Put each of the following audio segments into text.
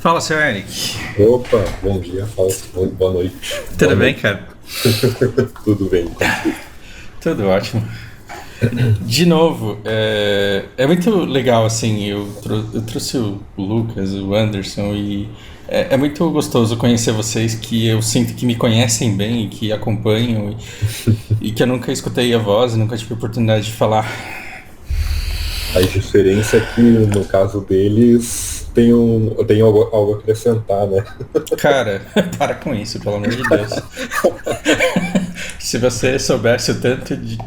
Fala, seu Eric. Opa, bom dia, Fausto. Boa noite. Tudo Boa bem, noite. cara? Tudo bem. Tudo ótimo. De novo, é muito legal, assim, eu trouxe o Lucas, o Anderson, e é muito gostoso conhecer vocês que eu sinto que me conhecem bem, que acompanham, e que eu nunca escutei a voz, nunca tive oportunidade de falar. A diferença é que, no caso deles, tem algo a acrescentar, né? Cara, para com isso, pelo amor de Deus. Se você soubesse o tanto de.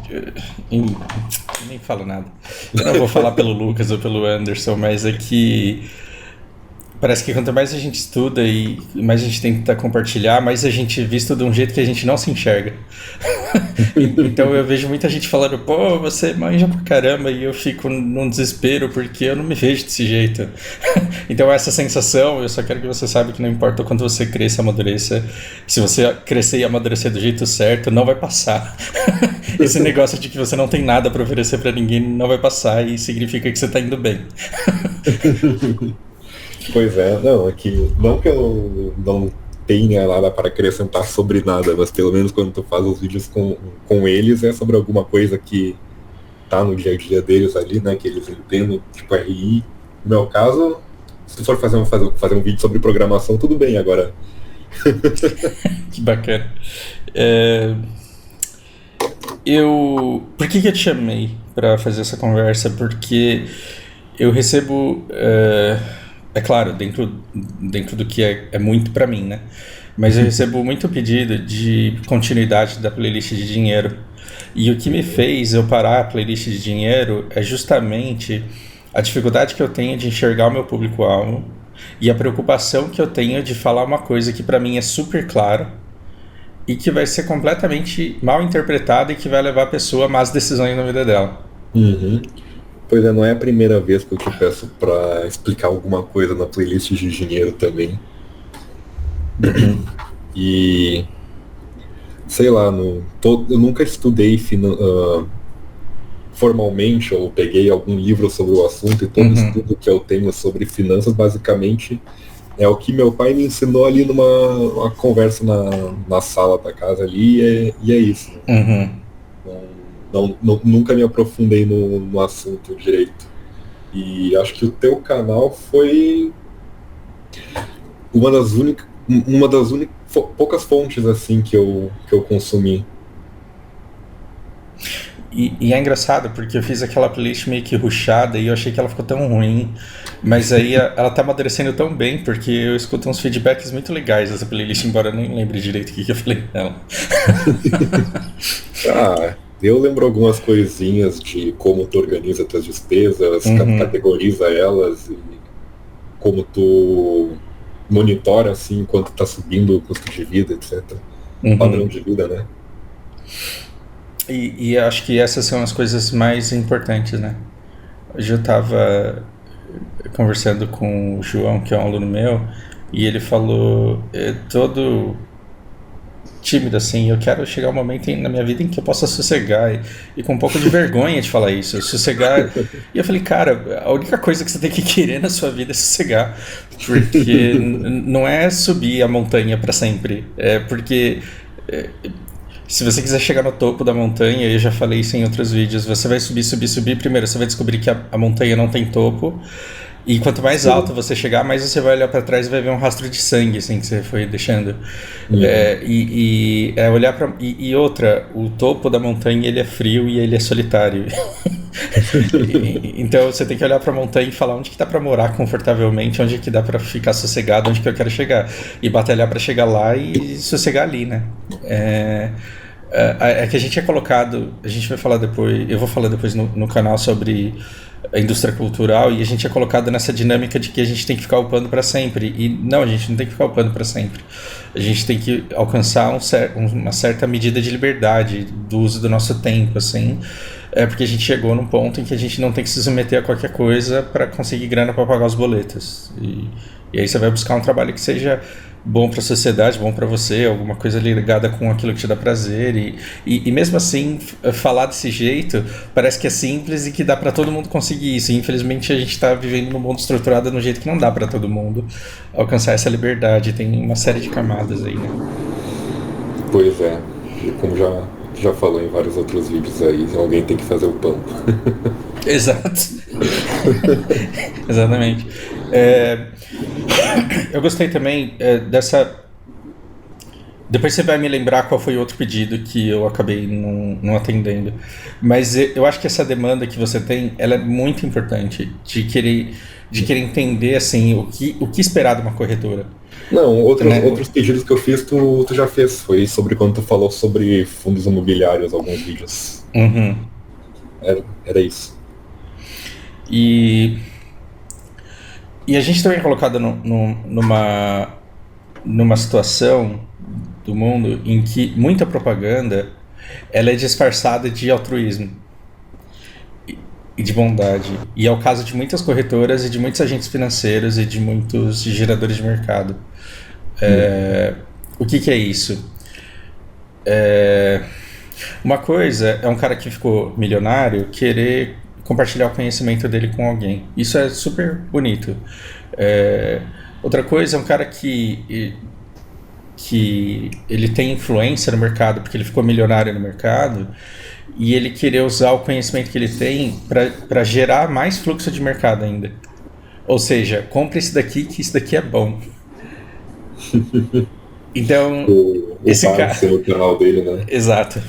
Nem falo nada. Eu não vou falar pelo Lucas ou pelo Anderson, mas é que parece que quanto mais a gente estuda e mais a gente tenta compartilhar, mais a gente é visto de um jeito que a gente não se enxerga. Então eu vejo muita gente falando, pô, você manja pra caramba, e eu fico num desespero porque eu não me vejo desse jeito. Então essa sensação, eu só quero que você saiba que não importa o quanto você cresça, amadureça, se você crescer e amadurecer do jeito certo, não vai passar. Esse negócio de que você não tem nada pra oferecer pra ninguém não vai passar, e significa que você tá indo bem. Pois é, não, é que não que eu não tenha nada para acrescentar sobre nada, mas pelo menos quando tu faz os vídeos com eles é sobre alguma coisa que tá no dia a dia deles ali, né, que eles entendem, tipo RI. No meu caso, se for fazer um vídeo sobre programação, tudo bem, agora. Que bacana. Por que eu te chamei para fazer essa conversa? Porque eu recebo, é claro, dentro do que é muito para mim, né? Mas eu recebo muito pedido de continuidade da playlist de dinheiro. E o que me fez eu parar a playlist de dinheiro é justamente a dificuldade que eu tenho de enxergar o meu público-alvo e a preocupação que eu tenho de falar uma coisa que para mim é super clara e que vai ser completamente mal interpretada e que vai levar a pessoa a más decisões na vida dela. Uhum. Pois é, não é a primeira vez que eu te peço para explicar alguma coisa na playlist de dinheiro também. E sei lá, eu nunca estudei formalmente ou peguei algum livro sobre o assunto, e todo estudo que eu tenho sobre finanças basicamente é o que meu pai me ensinou ali numa conversa na sala da casa ali, e é isso. Nunca me aprofundei no assunto direito. E acho que o teu canal foi uma das únicas poucas fontes assim que eu consumi. E é engraçado porque eu fiz aquela playlist meio que rushada e eu achei que ela ficou tão ruim, mas aí ela tá amadurecendo tão bem porque eu escuto uns feedbacks muito legais dessa playlist, embora eu nem lembre direito o que eu falei nela. Eu lembro algumas coisinhas de como tu organiza tuas despesas, categoriza elas, e como tu monitora assim enquanto tá subindo o custo de vida, etc. Padrão de vida, né? E acho que essas são as coisas mais importantes, né? Hoje eu tava conversando com o João, que é um aluno meu, e ele falou, todo tímido assim, eu quero chegar um momento na minha vida em que eu possa sossegar, e com um pouco de vergonha de falar isso, sossegar. E eu falei, cara, a única coisa que você tem que querer na sua vida é sossegar, porque não é subir a montanha para sempre, é porque se você quiser chegar no topo da montanha, eu já falei isso em outros vídeos, você vai subir, primeiro você vai descobrir que a montanha não tem topo, e quanto mais alto você chegar, mais você vai olhar para trás e vai ver um rastro de sangue, assim, que você foi deixando. Olhar para e outra, o topo da montanha ele é frio e ele é solitário. Então você tem que olhar para a montanha e falar onde que dá para morar confortavelmente, onde que dá para ficar sossegado, onde que eu quero chegar, e batalhar para chegar lá e sossegar ali, né? É que a gente é colocado, a gente vai falar depois, eu vou falar depois no canal sobre a indústria cultural, e a gente é colocado nessa dinâmica de que a gente tem que ficar upando para sempre, e não, a gente não tem que ficar upando para sempre, a gente tem que alcançar uma certa medida de liberdade do uso do nosso tempo, assim, É porque a gente chegou num ponto em que a gente não tem que se submeter a qualquer coisa para conseguir grana para pagar os boletos. E aí você vai buscar um trabalho que seja bom para a sociedade, bom para você, alguma coisa ligada com aquilo que te dá prazer. E mesmo assim, falar desse jeito parece que é simples e que dá para todo mundo conseguir isso. E infelizmente a gente está vivendo num mundo estruturado de um jeito que não dá para todo mundo alcançar essa liberdade. Tem uma série de camadas aí, né? Pois é, e como já falou em vários outros vídeos aí, alguém tem que fazer o pão. Exato. Exatamente. Eu gostei também dessa. Depois você vai me lembrar qual foi o outro pedido que eu acabei não atendendo. Mas eu acho que essa demanda que você tem, ela é muito importante de querer entender assim o que esperar de uma corretora. Não, outros pedidos que eu fiz, tu já fez. Foi sobre quando tu falou sobre fundos imobiliários, alguns vídeos. Uhum. Era isso. E a gente também é colocado numa situação do mundo em que muita propaganda ela é disfarçada de altruísmo e de bondade. E é o caso de muitas corretoras e de muitos agentes financeiros e de muitos geradores de mercado. O que é isso? Uma coisa é um cara que ficou milionário querer compartilhar o conhecimento dele com alguém. Isso é super bonito. Outra coisa é um cara que ele tem influência no mercado porque ele ficou milionário no mercado e ele querer usar o conhecimento que ele tem para gerar mais fluxo de mercado ainda. Ou seja, compre esse daqui que isso daqui é bom. Então, esse cara no canal dele, né? Exato.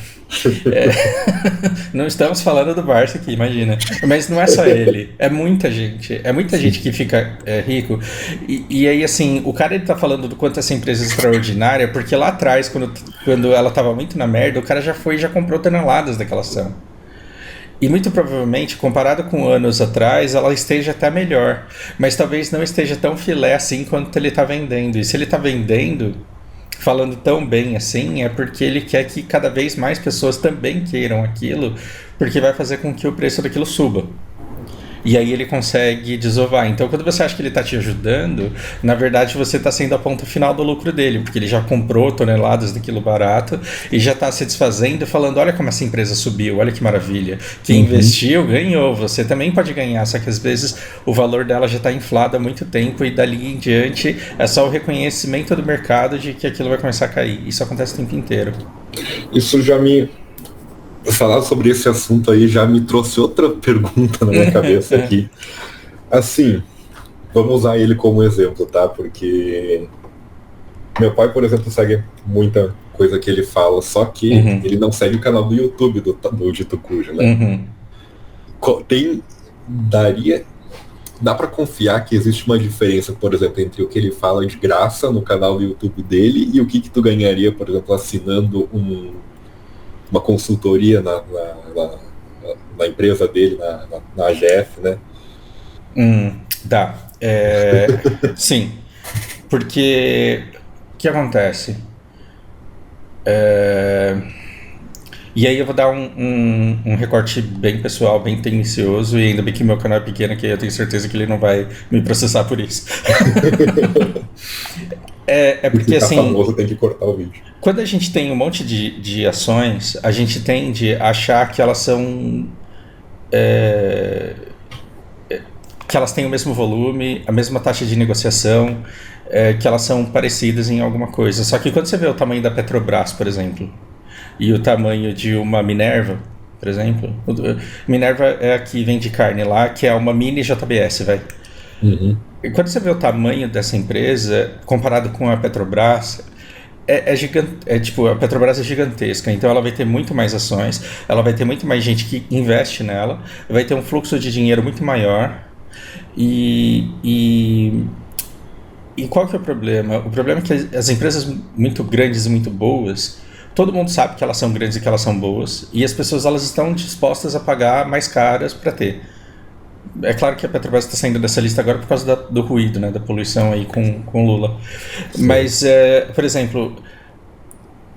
Não estamos falando do Barça aqui, imagina. Mas não é só ele, é muita gente. É muita gente que fica rico. E aí, assim, o cara ele tá falando do quanto essa empresa é extraordinária, porque lá atrás, quando ela tava muito na merda, o cara já comprou toneladas daquela ação. E muito provavelmente, comparado com anos atrás, ela esteja até melhor. Mas talvez não esteja tão filé assim quanto ele tá vendendo. E se ele tá vendendo falando tão bem assim, é porque ele quer que cada vez mais pessoas também queiram aquilo, porque vai fazer com que o preço daquilo suba. E aí ele consegue desovar. Então, quando você acha que ele está te ajudando, na verdade você está sendo a ponta final do lucro dele, porque ele já comprou toneladas daquilo barato e já está se desfazendo, falando, olha como essa empresa subiu, olha que maravilha. Quem investiu, ganhou. Você também pode ganhar, só que às vezes o valor dela já está inflado há muito tempo e dali em diante é só o reconhecimento do mercado de que aquilo vai começar a cair. Isso acontece o tempo inteiro. Isso já falar sobre esse assunto aí já me trouxe outra pergunta na minha cabeça aqui. Assim, vamos usar ele como exemplo, tá? Porque meu pai, por exemplo, segue muita coisa que ele fala, só que ele não segue o canal do YouTube do Dito Cujo, né? Dá pra confiar que existe uma diferença, por exemplo, entre o que ele fala de graça no canal do YouTube dele e o que tu ganharia, por exemplo, assinando uma consultoria na empresa dele, na AGF, né? Dá. Sim. Porque o que acontece? E aí eu vou dar um recorte bem pessoal, bem tendencioso, e ainda bem que meu canal é pequeno, que eu tenho certeza que ele não vai me processar por isso. Porque assim, famoso, tem que cortar o vídeo. Quando a gente tem um monte de ações, a gente tende a achar que elas são que elas têm o mesmo volume, a mesma taxa de negociação, que elas são parecidas em alguma coisa. Só que quando você vê o tamanho da Petrobras, por exemplo, e o tamanho de uma Minerva, por exemplo, Minerva é a que vende carne lá, que é uma mini JBS, vai. E quando você vê o tamanho dessa empresa comparado com a Petrobras, tipo, a Petrobras é gigantesca, então ela vai ter muito mais ações, ela vai ter muito mais gente que investe nela, vai ter um fluxo de dinheiro muito maior. E qual que é o problema? O problema é que as empresas muito grandes e muito boas, todo mundo sabe que elas são grandes e que elas são boas, e as pessoas elas estão dispostas a pagar mais caras para ter. É claro que a Petrobras está saindo dessa lista agora por causa do ruído, né, da poluição aí com Lula. Sim. Mas, por exemplo,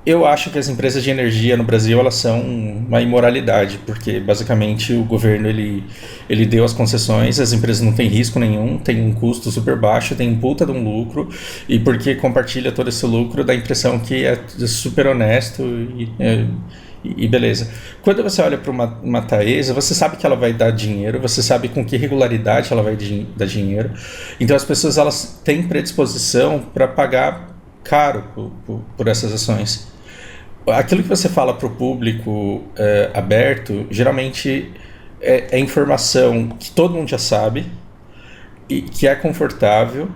Eu acho que as empresas de energia no Brasil elas são uma imoralidade, porque basicamente o governo ele deu as concessões, as empresas não têm risco nenhum, tem um custo super baixo, tem um puta de um lucro, e porque compartilha todo esse lucro dá a impressão que é super honesto e beleza. Quando você olha para uma Taesa, você sabe que ela vai dar dinheiro, você sabe com que regularidade ela vai dar dinheiro, então as pessoas elas têm predisposição para pagar caro por essas ações. Aquilo que você fala para o público aberto, geralmente é informação que todo mundo já sabe, e que é confortável,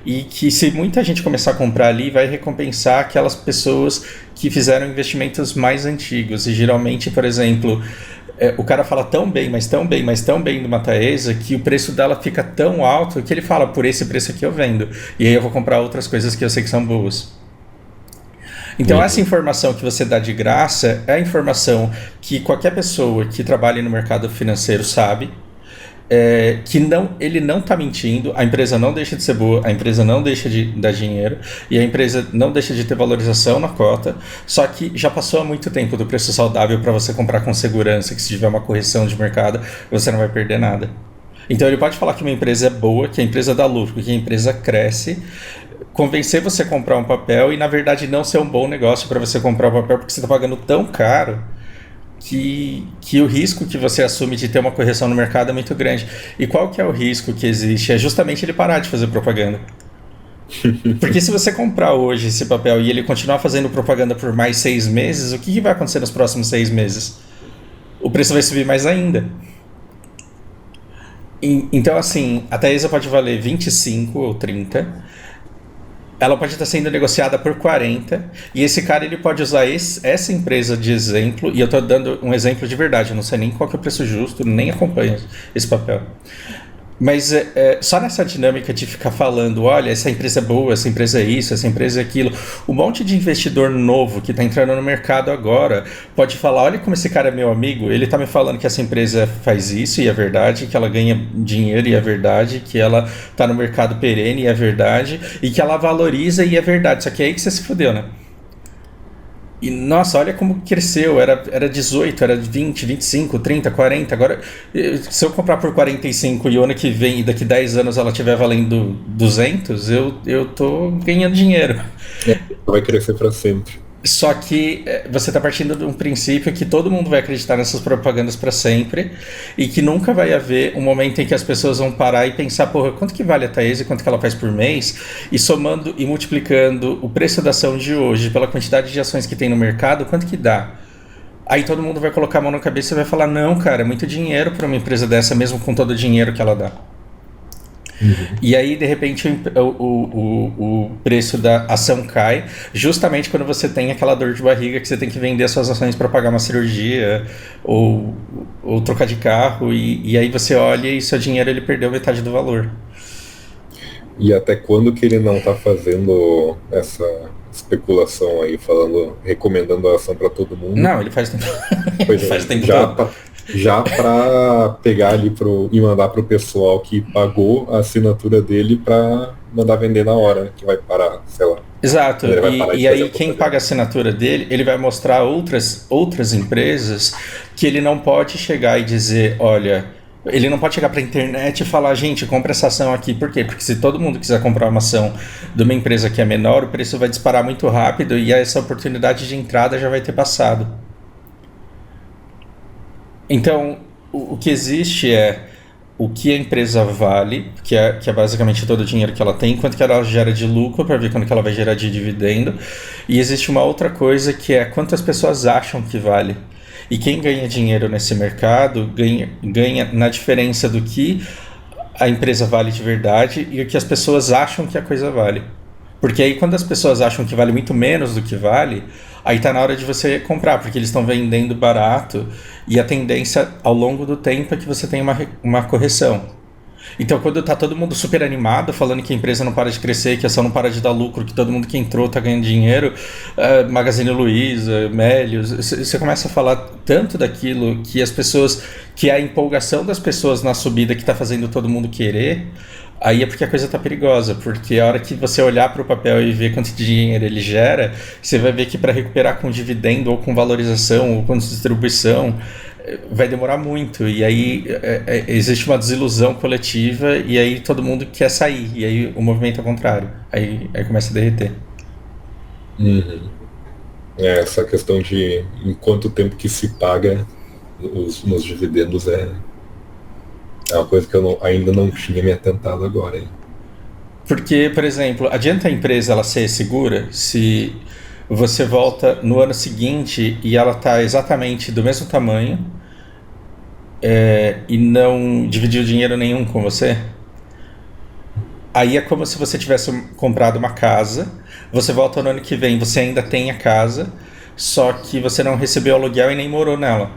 e que se muita gente começar a comprar ali, vai recompensar aquelas pessoas que fizeram investimentos mais antigos. E geralmente, por exemplo, o cara fala tão bem, mas tão bem, mas tão bem de uma Taesa, que o preço dela fica tão alto que ele fala, por esse preço aqui eu vendo. E aí eu vou comprar outras coisas que eu sei que são boas. Então essa informação que você dá de graça é a informação que qualquer pessoa que trabalhe no mercado financeiro sabe, que ele não está mentindo, a empresa não deixa de ser boa, a empresa não deixa de dar dinheiro e a empresa não deixa de ter valorização na cota, só que já passou há muito tempo do preço saudável para você comprar com segurança, que se tiver uma correção de mercado você não vai perder nada. Então ele pode falar que uma empresa é boa, que a empresa dá lucro, que a empresa cresce, convencer você a comprar um papel e na verdade não ser um bom negócio para você comprar o papel porque você está pagando tão caro que o risco que você assume de ter uma correção no mercado é muito grande. E qual que é o risco que existe? É justamente ele parar de fazer propaganda. Porque se você comprar hoje esse papel e ele continuar fazendo propaganda por mais 6 meses, o que vai acontecer nos próximos 6 meses? O preço vai subir mais ainda. Então assim, a Taesa pode valer 25 ou 30, ela pode estar sendo negociada por 40, e esse cara ele pode usar essa empresa de exemplo, e eu estou dando um exemplo de verdade, eu não sei nem qual que é o preço justo, nem acompanho esse papel. Mas só nessa dinâmica de ficar falando, olha, essa empresa é boa, essa empresa é isso, essa empresa é aquilo, um monte de investidor novo que está entrando no mercado agora pode falar, olha como esse cara é meu amigo, ele está me falando que essa empresa faz isso e é verdade, que ela ganha dinheiro e é verdade, que ela está no mercado perene e é verdade, e que ela valoriza e é verdade, só que é aí que você se fudeu, né? E nossa, olha como cresceu, era 18, era 20, 25, 30, 40, agora se eu comprar por 45 e o ano que vem e daqui 10 anos ela estiver valendo 200, eu tô ganhando dinheiro. Vai crescer para sempre. Só que você está partindo de um princípio que todo mundo vai acreditar nessas propagandas para sempre e que nunca vai haver um momento em que as pessoas vão parar e pensar, porra, quanto que vale a Taesa e quanto que ela faz por mês? E somando e multiplicando o preço da ação de hoje pela quantidade de ações que tem no mercado, quanto que dá? Aí todo mundo vai colocar a mão na cabeça e vai falar, não, cara, é muito dinheiro para uma empresa dessa, mesmo com todo o dinheiro que ela dá. E aí, de repente, o preço da ação cai, justamente quando você tem aquela dor de barriga que você tem que vender as suas ações para pagar uma cirurgia ou trocar de carro, e aí você olha e seu dinheiro ele perdeu metade do valor. E até quando que ele não está fazendo essa especulação aí, recomendando a ação para todo mundo? Não, ele faz tempo. Pois faz tempo todo. Já para pegar ali e mandar pro pessoal que pagou a assinatura dele para mandar vender na hora, que vai parar, sei lá. Exato, e aí quem paga a assinatura dele, ele vai mostrar outras empresas que ele não pode chegar e dizer, olha, ele não pode chegar para a internet e falar, gente, compra essa ação aqui. Por quê? Porque se todo mundo quiser comprar uma ação de uma empresa que é menor, o preço vai disparar muito rápido e essa oportunidade de entrada já vai ter passado. Então, o que existe é o que a empresa vale, que é basicamente todo o dinheiro que ela tem, quanto que ela gera de lucro, para ver quanto que ela vai gerar de dividendo. E existe uma outra coisa que é quanto as pessoas acham que vale. E quem ganha dinheiro nesse mercado ganha na diferença do que a empresa vale de verdade e o que as pessoas acham que a coisa vale. Porque aí quando as pessoas acham que vale muito menos do que vale, aí está na hora de você comprar, porque eles estão vendendo barato e a tendência ao longo do tempo é que você tenha uma correção. Então, quando tá todo mundo super animado, falando que a empresa não para de crescer, que a ação não para de dar lucro, que todo mundo que entrou tá ganhando dinheiro, Magazine Luiza, Melios, você começa a falar tanto daquilo que as pessoas, que a empolgação das pessoas na subida que tá fazendo todo mundo querer, aí é porque a coisa tá perigosa, porque a hora que você olhar para o papel e ver quanto de dinheiro ele gera, você vai ver que para recuperar com dividendo ou com valorização ou com distribuição, vai demorar muito, e aí existe uma desilusão coletiva, e aí todo mundo quer sair, e aí o movimento é contrário, aí começa a derreter. Uhum. Essa questão de em quanto tempo que se paga nos dividendos é uma coisa que eu ainda não tinha me atentado agora. Hein? Porque, por exemplo, adianta a empresa ela ser segura se você volta no ano seguinte e ela está exatamente do mesmo tamanho e não dividiu dinheiro nenhum com você? Aí é como se você tivesse comprado uma casa, você volta no ano que vem, você ainda tem a casa, só que você não recebeu aluguel e nem morou nela.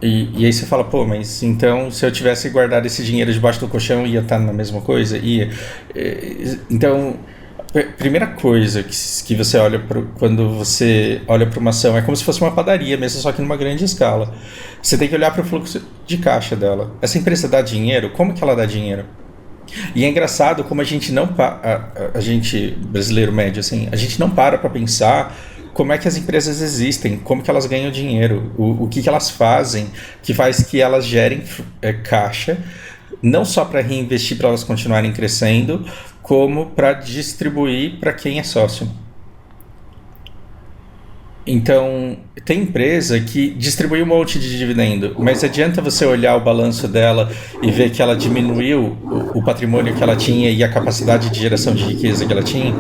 E aí você fala, pô, mas então se eu tivesse guardado esse dinheiro debaixo do colchão ia estar na mesma coisa? Ia. Então, primeira coisa que você olha quando você olha para uma ação é como se fosse uma padaria mesmo, só que numa grande escala. Você tem que olhar para o fluxo de caixa dela. Essa empresa dá dinheiro? Como que ela dá dinheiro? E é engraçado como a gente não a gente brasileiro médio assim, a gente não para pensar como é que as empresas existem, como que elas ganham dinheiro, o que elas fazem, que faz que elas gerem caixa, não só para reinvestir para elas continuarem crescendo, como para distribuir para quem é sócio. Então, tem empresa que distribui um monte de dividendo, mas adianta você olhar o balanço dela e ver que ela diminuiu o patrimônio que ela tinha e a capacidade de geração de riqueza que ela tinha?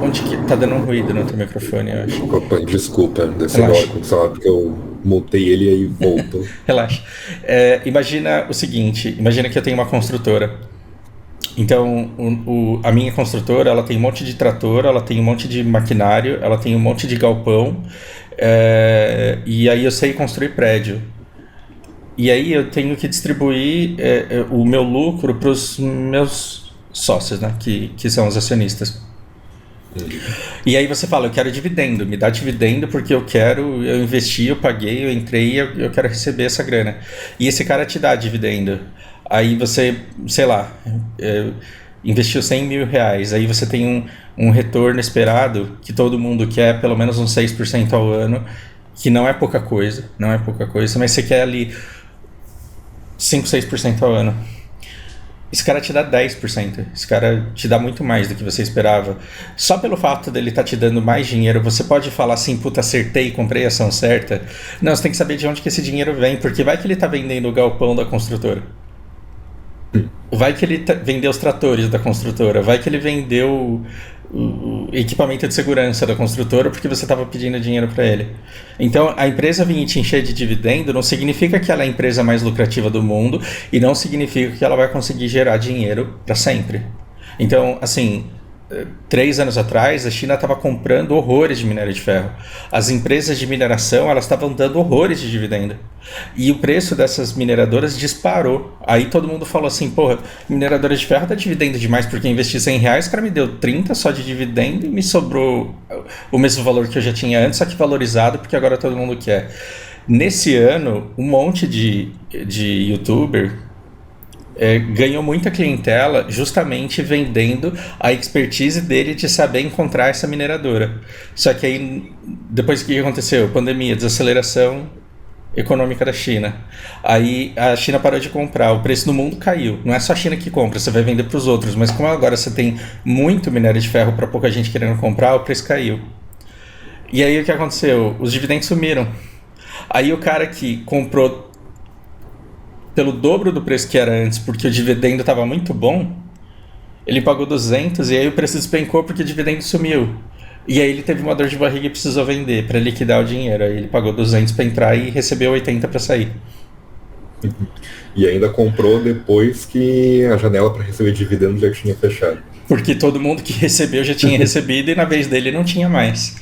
Onde que tá dando um ruído no teu microfone, eu acho. Opa, desculpa, desse agora com o celular, porque eu montei ele e aí voltou. Relaxa. Imagina o seguinte, imagina que eu tenho uma construtora. Então, a minha construtora, ela tem um monte de trator, ela tem um monte de maquinário, ela tem um monte de galpão, e aí eu sei construir prédio. E aí eu tenho que distribuir o meu lucro para os meus sócios, né, que são os acionistas. E aí você fala, eu quero dividendo, me dá dividendo porque eu investi, eu paguei, eu entrei, eu quero receber essa grana. E esse cara te dá dividendo. Aí você, sei lá, investiu 100 mil reais, aí você tem um retorno esperado que todo mundo quer, pelo menos uns 6% ao ano, que não é pouca coisa, mas você quer ali 5, 6% ao ano. Esse cara te dá 10%, esse cara te dá muito mais do que você esperava. Só pelo fato dele estar te dando mais dinheiro, você pode falar assim, puta, acertei, comprei a ação certa. Não, você tem que saber de onde que esse dinheiro vem, porque vai que ele está vendendo o galpão da construtora. Vai que ele vendeu os tratores da construtora, vai que ele vendeu o equipamento de segurança da construtora porque você estava pedindo dinheiro para ele. Então, a empresa vir te encher de dividendo não significa que ela é a empresa mais lucrativa do mundo e não significa que ela vai conseguir gerar dinheiro para sempre. Então, assim, 3 anos atrás, a China estava comprando horrores de minério de ferro. As empresas de mineração, elas estavam dando horrores de dividendo. E o preço dessas mineradoras disparou. Aí todo mundo falou assim, porra, mineradora de ferro dá dividendo demais porque eu investi 100 reais, o cara me deu 30 só de dividendo e me sobrou o mesmo valor que eu já tinha antes, só que valorizado porque agora todo mundo quer. Nesse ano, um monte de youtuber ganhou muita clientela justamente vendendo a expertise dele de saber encontrar essa mineradora. Só que aí, depois o que aconteceu? Pandemia, desaceleração econômica da China. Aí a China parou de comprar, o preço no mundo caiu. Não é só a China que compra, você vai vender para os outros, mas como agora você tem muito minério de ferro para pouca gente querendo comprar, o preço caiu. E aí o que aconteceu? Os dividendos sumiram. Aí o cara que comprou pelo dobro do preço que era antes, porque o dividendo estava muito bom, ele pagou 200 e aí o preço despencou porque o dividendo sumiu. E aí ele teve uma dor de barriga e precisou vender para liquidar o dinheiro. Aí ele pagou 200 para entrar e recebeu 80 para sair. E ainda comprou depois que a janela para receber dividendo já tinha fechado. Porque todo mundo que recebeu já tinha recebido e na vez dele não tinha mais.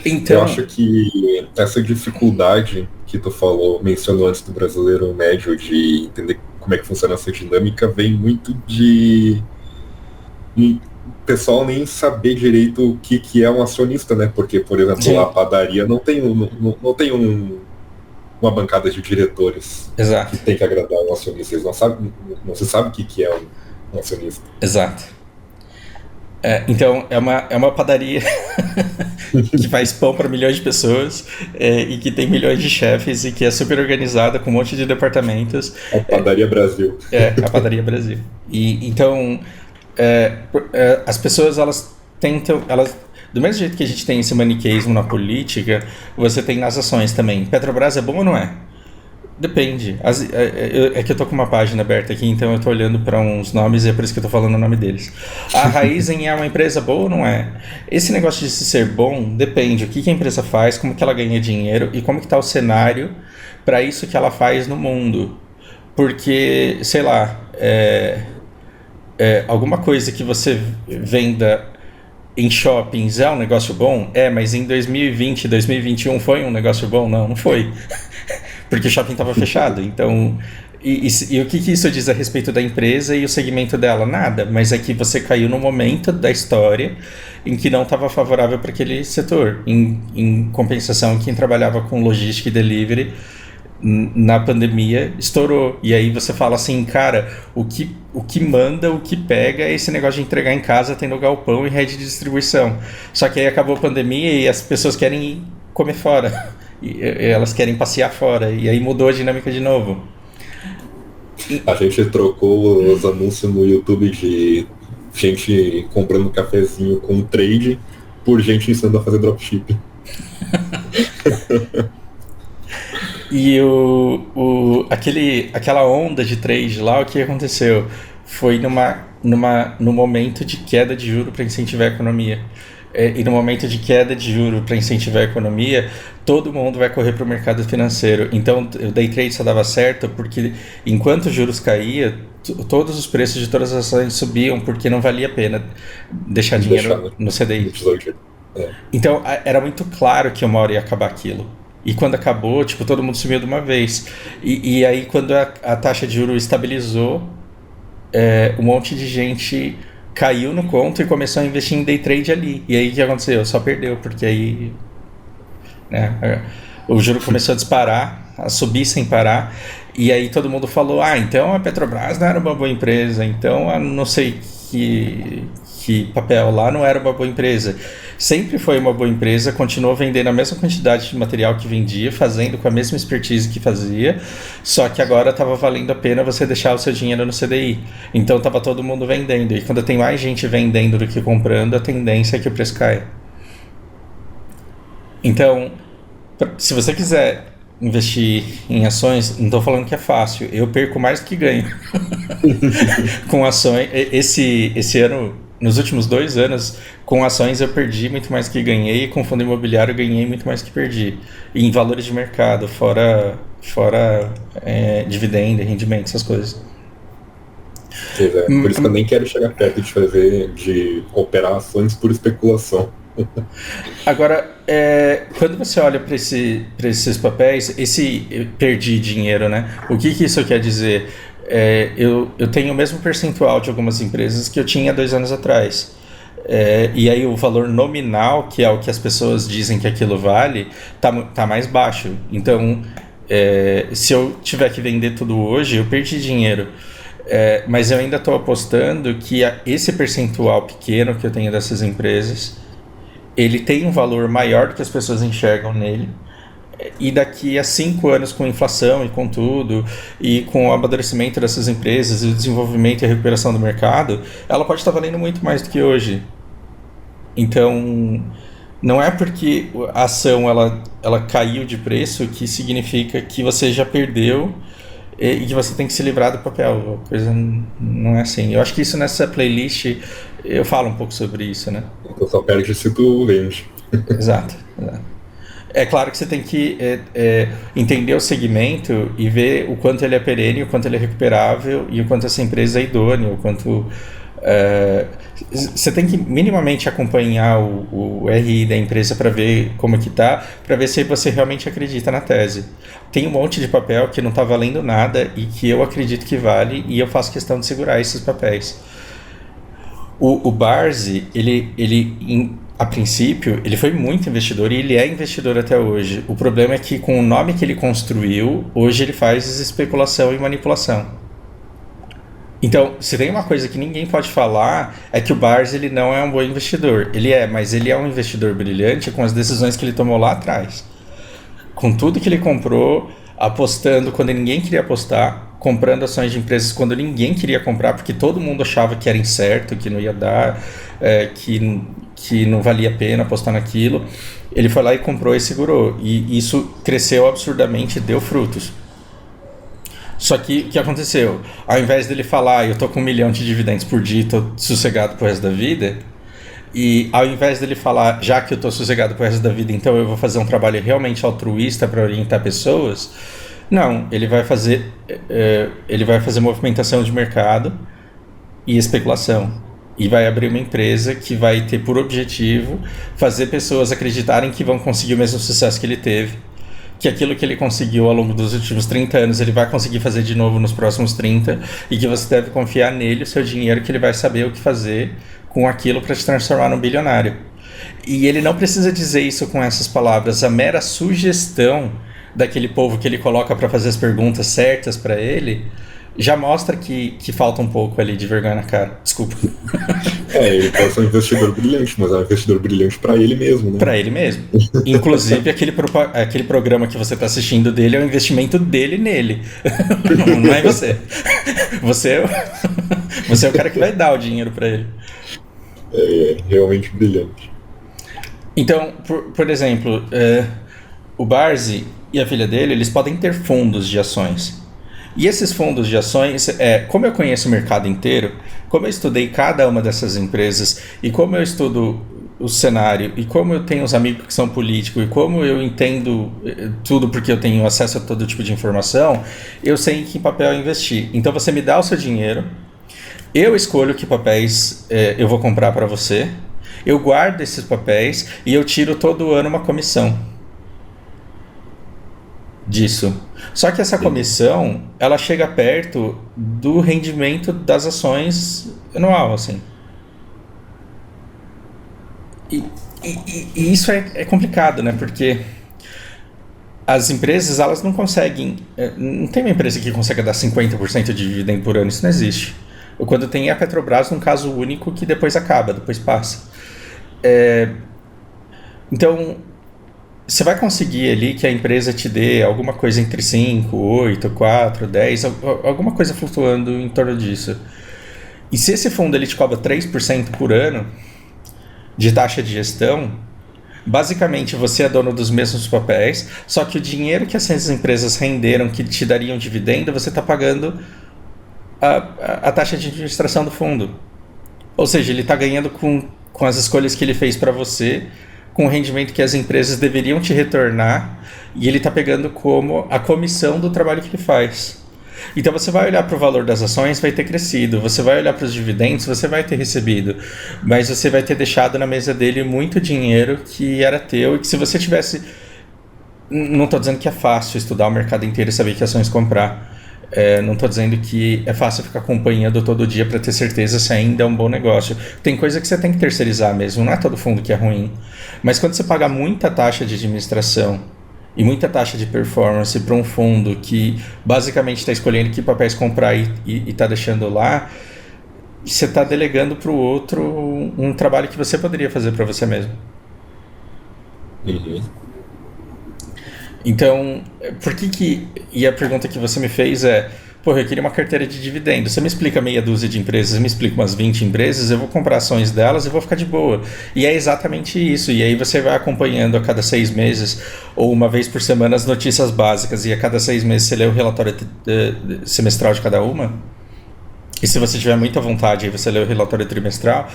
Então, eu acho que essa dificuldade que tu mencionou antes do brasileiro médio de entender como é que funciona essa dinâmica vem muito de o pessoal nem saber direito o que é um acionista, né? Porque, por exemplo, Sim. a padaria não tem, não tem uma bancada de diretores Exato, que tem que agradar um acionista. Eles não sabem, não se sabe o que é um acionista. exato. Então, é uma padaria que faz pão para milhões de pessoas e que tem milhões de chefes e que é super organizada com um monte de departamentos. A padaria Brasil. A padaria Brasil. E então, as pessoas, elas tentam, do mesmo jeito que a gente tem esse maniqueísmo na política, você tem nas ações também. Petrobras é bom ou não é? Depende. É que eu tô com uma página aberta aqui, então eu tô olhando para uns nomes e é por isso que eu tô falando o nome deles. A Raizen é uma empresa boa ou não é? Esse negócio de ser bom depende. O que a empresa faz, como que ela ganha dinheiro e como que tá o cenário para isso que ela faz no mundo. Porque, sei lá, alguma coisa que você venda em shoppings é um negócio bom? Mas em 2020, 2021 foi um negócio bom? Não, não foi. Porque o shopping estava fechado. Então, e o que isso diz a respeito da empresa e o segmento dela? Nada, mas é que você caiu no momento da história em que não estava favorável para aquele setor. Em compensação, quem trabalhava com logística e delivery na pandemia estourou. E aí você fala assim, cara, o que manda, o que pega é esse negócio de entregar em casa tendo galpão e rede de distribuição. Só que aí acabou a pandemia e as pessoas querem ir comer fora. E elas querem passear fora. E aí mudou a dinâmica de novo. A gente trocou os anúncios no YouTube de gente comprando cafezinho com trade por gente ensinando a fazer dropshipping. E aquela onda de trade lá, o que aconteceu? Foi no momento de queda de juro para incentivar a economia. E no momento de queda de juro para incentivar a economia, todo mundo vai correr para o mercado financeiro. Então, o day trade só dava certo porque, enquanto os juros caíam, todos os preços de todas as ações subiam porque não valia a pena deixar dinheiro no CDI. Então, era muito claro que uma hora ia acabar aquilo. E quando acabou, tipo, todo mundo sumiu de uma vez. E aí, quando a taxa de juros estabilizou, um monte de gente caiu no conto e começou a investir em day trade ali. E aí o que aconteceu? Só perdeu, porque aí o juro começou a disparar, a subir sem parar. E aí todo mundo falou, então a Petrobras não era uma boa empresa, então a não sei que papel lá não era uma boa empresa. Sempre foi uma boa empresa, continuou vendendo a mesma quantidade de material que vendia, fazendo com a mesma expertise que fazia, só que agora estava valendo a pena você deixar o seu dinheiro no CDI. Então estava todo mundo vendendo, e quando tem mais gente vendendo do que comprando, a tendência é que o preço caia. Então, se você quiser investir em ações, não estou falando que é fácil, eu perco mais do que ganho com ações. Esse ano, nos últimos 2 anos, com ações eu perdi muito mais que ganhei, e com fundo imobiliário eu ganhei muito mais que perdi. E em valores de mercado, fora dividendo, rendimento, essas coisas. Por isso que eu nem quero chegar perto de operar ações por especulação. Agora, quando você olha para esses papéis, esse perdi dinheiro, né? O que isso quer dizer? Eu tenho o mesmo percentual de algumas empresas que eu tinha 2 anos atrás. E aí o valor nominal, que é o que as pessoas dizem que aquilo vale, tá mais baixo. Então, se eu tiver que vender tudo hoje, eu perdi dinheiro. Mas eu ainda estou apostando que esse percentual pequeno que eu tenho dessas empresas, ele tem um valor maior do que as pessoas enxergam nele. E daqui a 5 anos, com inflação e com tudo, e com o amadurecimento dessas empresas, e o desenvolvimento e a recuperação do mercado, ela pode estar valendo muito mais do que hoje. Então, não é porque a ação ela caiu de preço que significa que você já perdeu e que você tem que se livrar do papel. A coisa não é assim. Eu acho que isso nessa playlist eu falo um pouco sobre isso, né? Então só perde se tu vende. Exato. É claro que você tem que entender o segmento e ver o quanto ele é perene, o quanto ele é recuperável e o quanto essa empresa é idônea, o quanto... você tem que minimamente acompanhar o RI da empresa para ver como que tá, para ver se você realmente acredita na tese. tem um monte de papel que não tá valendo nada e que eu acredito que vale, e eu faço questão de segurar esses papéis. O Barzi, a princípio, ele foi muito investidor e ele é investidor até hoje. O problema é que com o nome que ele construiu, hoje ele faz especulação e manipulação. Então, se tem uma coisa que ninguém pode falar, é que o Barzi ele não é um bom investidor. Mas ele é um investidor brilhante com as decisões que ele tomou lá atrás. Com tudo que ele comprou, apostando quando ninguém queria apostar, comprando ações de empresas quando ninguém queria comprar, porque todo mundo achava que era incerto, que não ia dar, que não valia a pena apostar naquilo. Ele foi lá e comprou e segurou. E isso cresceu absurdamente e deu frutos. Só que o que aconteceu? Ao invés dele falar, eu tô com 1 milhão de dividendos por dia e tô sossegado pro resto da vida, e ao invés dele falar, já que eu tô sossegado pro resto da vida, então eu vou fazer um trabalho realmente altruísta para orientar pessoas, não, ele vai fazer movimentação de mercado e especulação. E vai abrir uma empresa que vai ter por objetivo fazer pessoas acreditarem que vão conseguir o mesmo sucesso que ele teve, que aquilo que ele conseguiu ao longo dos últimos 30 anos ele vai conseguir fazer de novo nos próximos 30, e que você deve confiar nele, o seu dinheiro, que ele vai saber o que fazer com aquilo para te transformar num bilionário. E ele não precisa dizer isso com essas palavras. A mera sugestão daquele povo que ele coloca para fazer as perguntas certas para ele já mostra que falta um pouco ali de vergonha na cara. Desculpa. Ele pode ser um investidor brilhante, mas é um investidor brilhante para ele mesmo, né? Para ele mesmo. Inclusive, aquele programa que você está assistindo dele é o investimento dele nele. Não é você. Você é o cara que vai dar o dinheiro para ele. É realmente brilhante. Então, por exemplo, o Barzi e a filha dele, eles podem ter fundos de ações. E esses fundos de ações, como eu conheço o mercado inteiro, como eu estudei cada uma dessas empresas, e como eu estudo o cenário, e como eu tenho os amigos que são políticos, e como eu entendo tudo porque eu tenho acesso a todo tipo de informação, eu sei em que papel investir. Então você me dá o seu dinheiro, eu escolho que papéis eu vou comprar para você, eu guardo esses papéis e eu tiro todo ano uma comissão disso. Só que essa comissão, ela chega perto do rendimento das ações anual, assim. E isso é complicado, né? Porque as empresas, elas não conseguem... Não tem uma empresa que consegue dar 50% de dividendo por ano, isso não existe. Quando tem a Petrobras, num caso único, que depois acaba, depois passa. Então... Você vai conseguir ali que a empresa te dê alguma coisa entre 5, 8, 4, 10, alguma coisa flutuando em torno disso. E se esse fundo ele te cobra 3% por ano de taxa de gestão, basicamente você é dono dos mesmos papéis, só que o dinheiro que essas empresas renderam, que te dariam dividendo, você está pagando a taxa de administração do fundo. Ou seja, ele está ganhando com as escolhas que ele fez para você, com o rendimento que as empresas deveriam te retornar, e ele está pegando como a comissão do trabalho que ele faz. Então você vai olhar para o valor das ações, vai ter crescido, você vai olhar para os dividendos, você vai ter recebido, mas você vai ter deixado na mesa dele muito dinheiro que era teu, e que se você tivesse... Não estou dizendo que é fácil estudar o mercado inteiro e saber que ações comprar. Não estou dizendo que é fácil ficar acompanhando todo dia para ter certeza se ainda é um bom negócio. Tem coisa que você tem que terceirizar mesmo, não é todo fundo que é ruim. Mas quando você paga muita taxa de administração e muita taxa de performance para um fundo que basicamente está escolhendo que papéis comprar e está deixando lá, você está delegando para o outro um trabalho que você poderia fazer para você mesmo. Uhum. Então, por que... E a pergunta que você me fez eu queria uma carteira de dividendos. Você me explica meia dúzia de empresas, me explica umas 20 empresas, eu vou comprar ações delas e vou ficar de boa. E é exatamente isso. E aí você vai acompanhando a cada 6 meses ou uma vez por semana as notícias básicas, e a cada 6 meses você lê o relatório semestral de cada uma. E se você tiver muita vontade, aí você lê o relatório trimestral,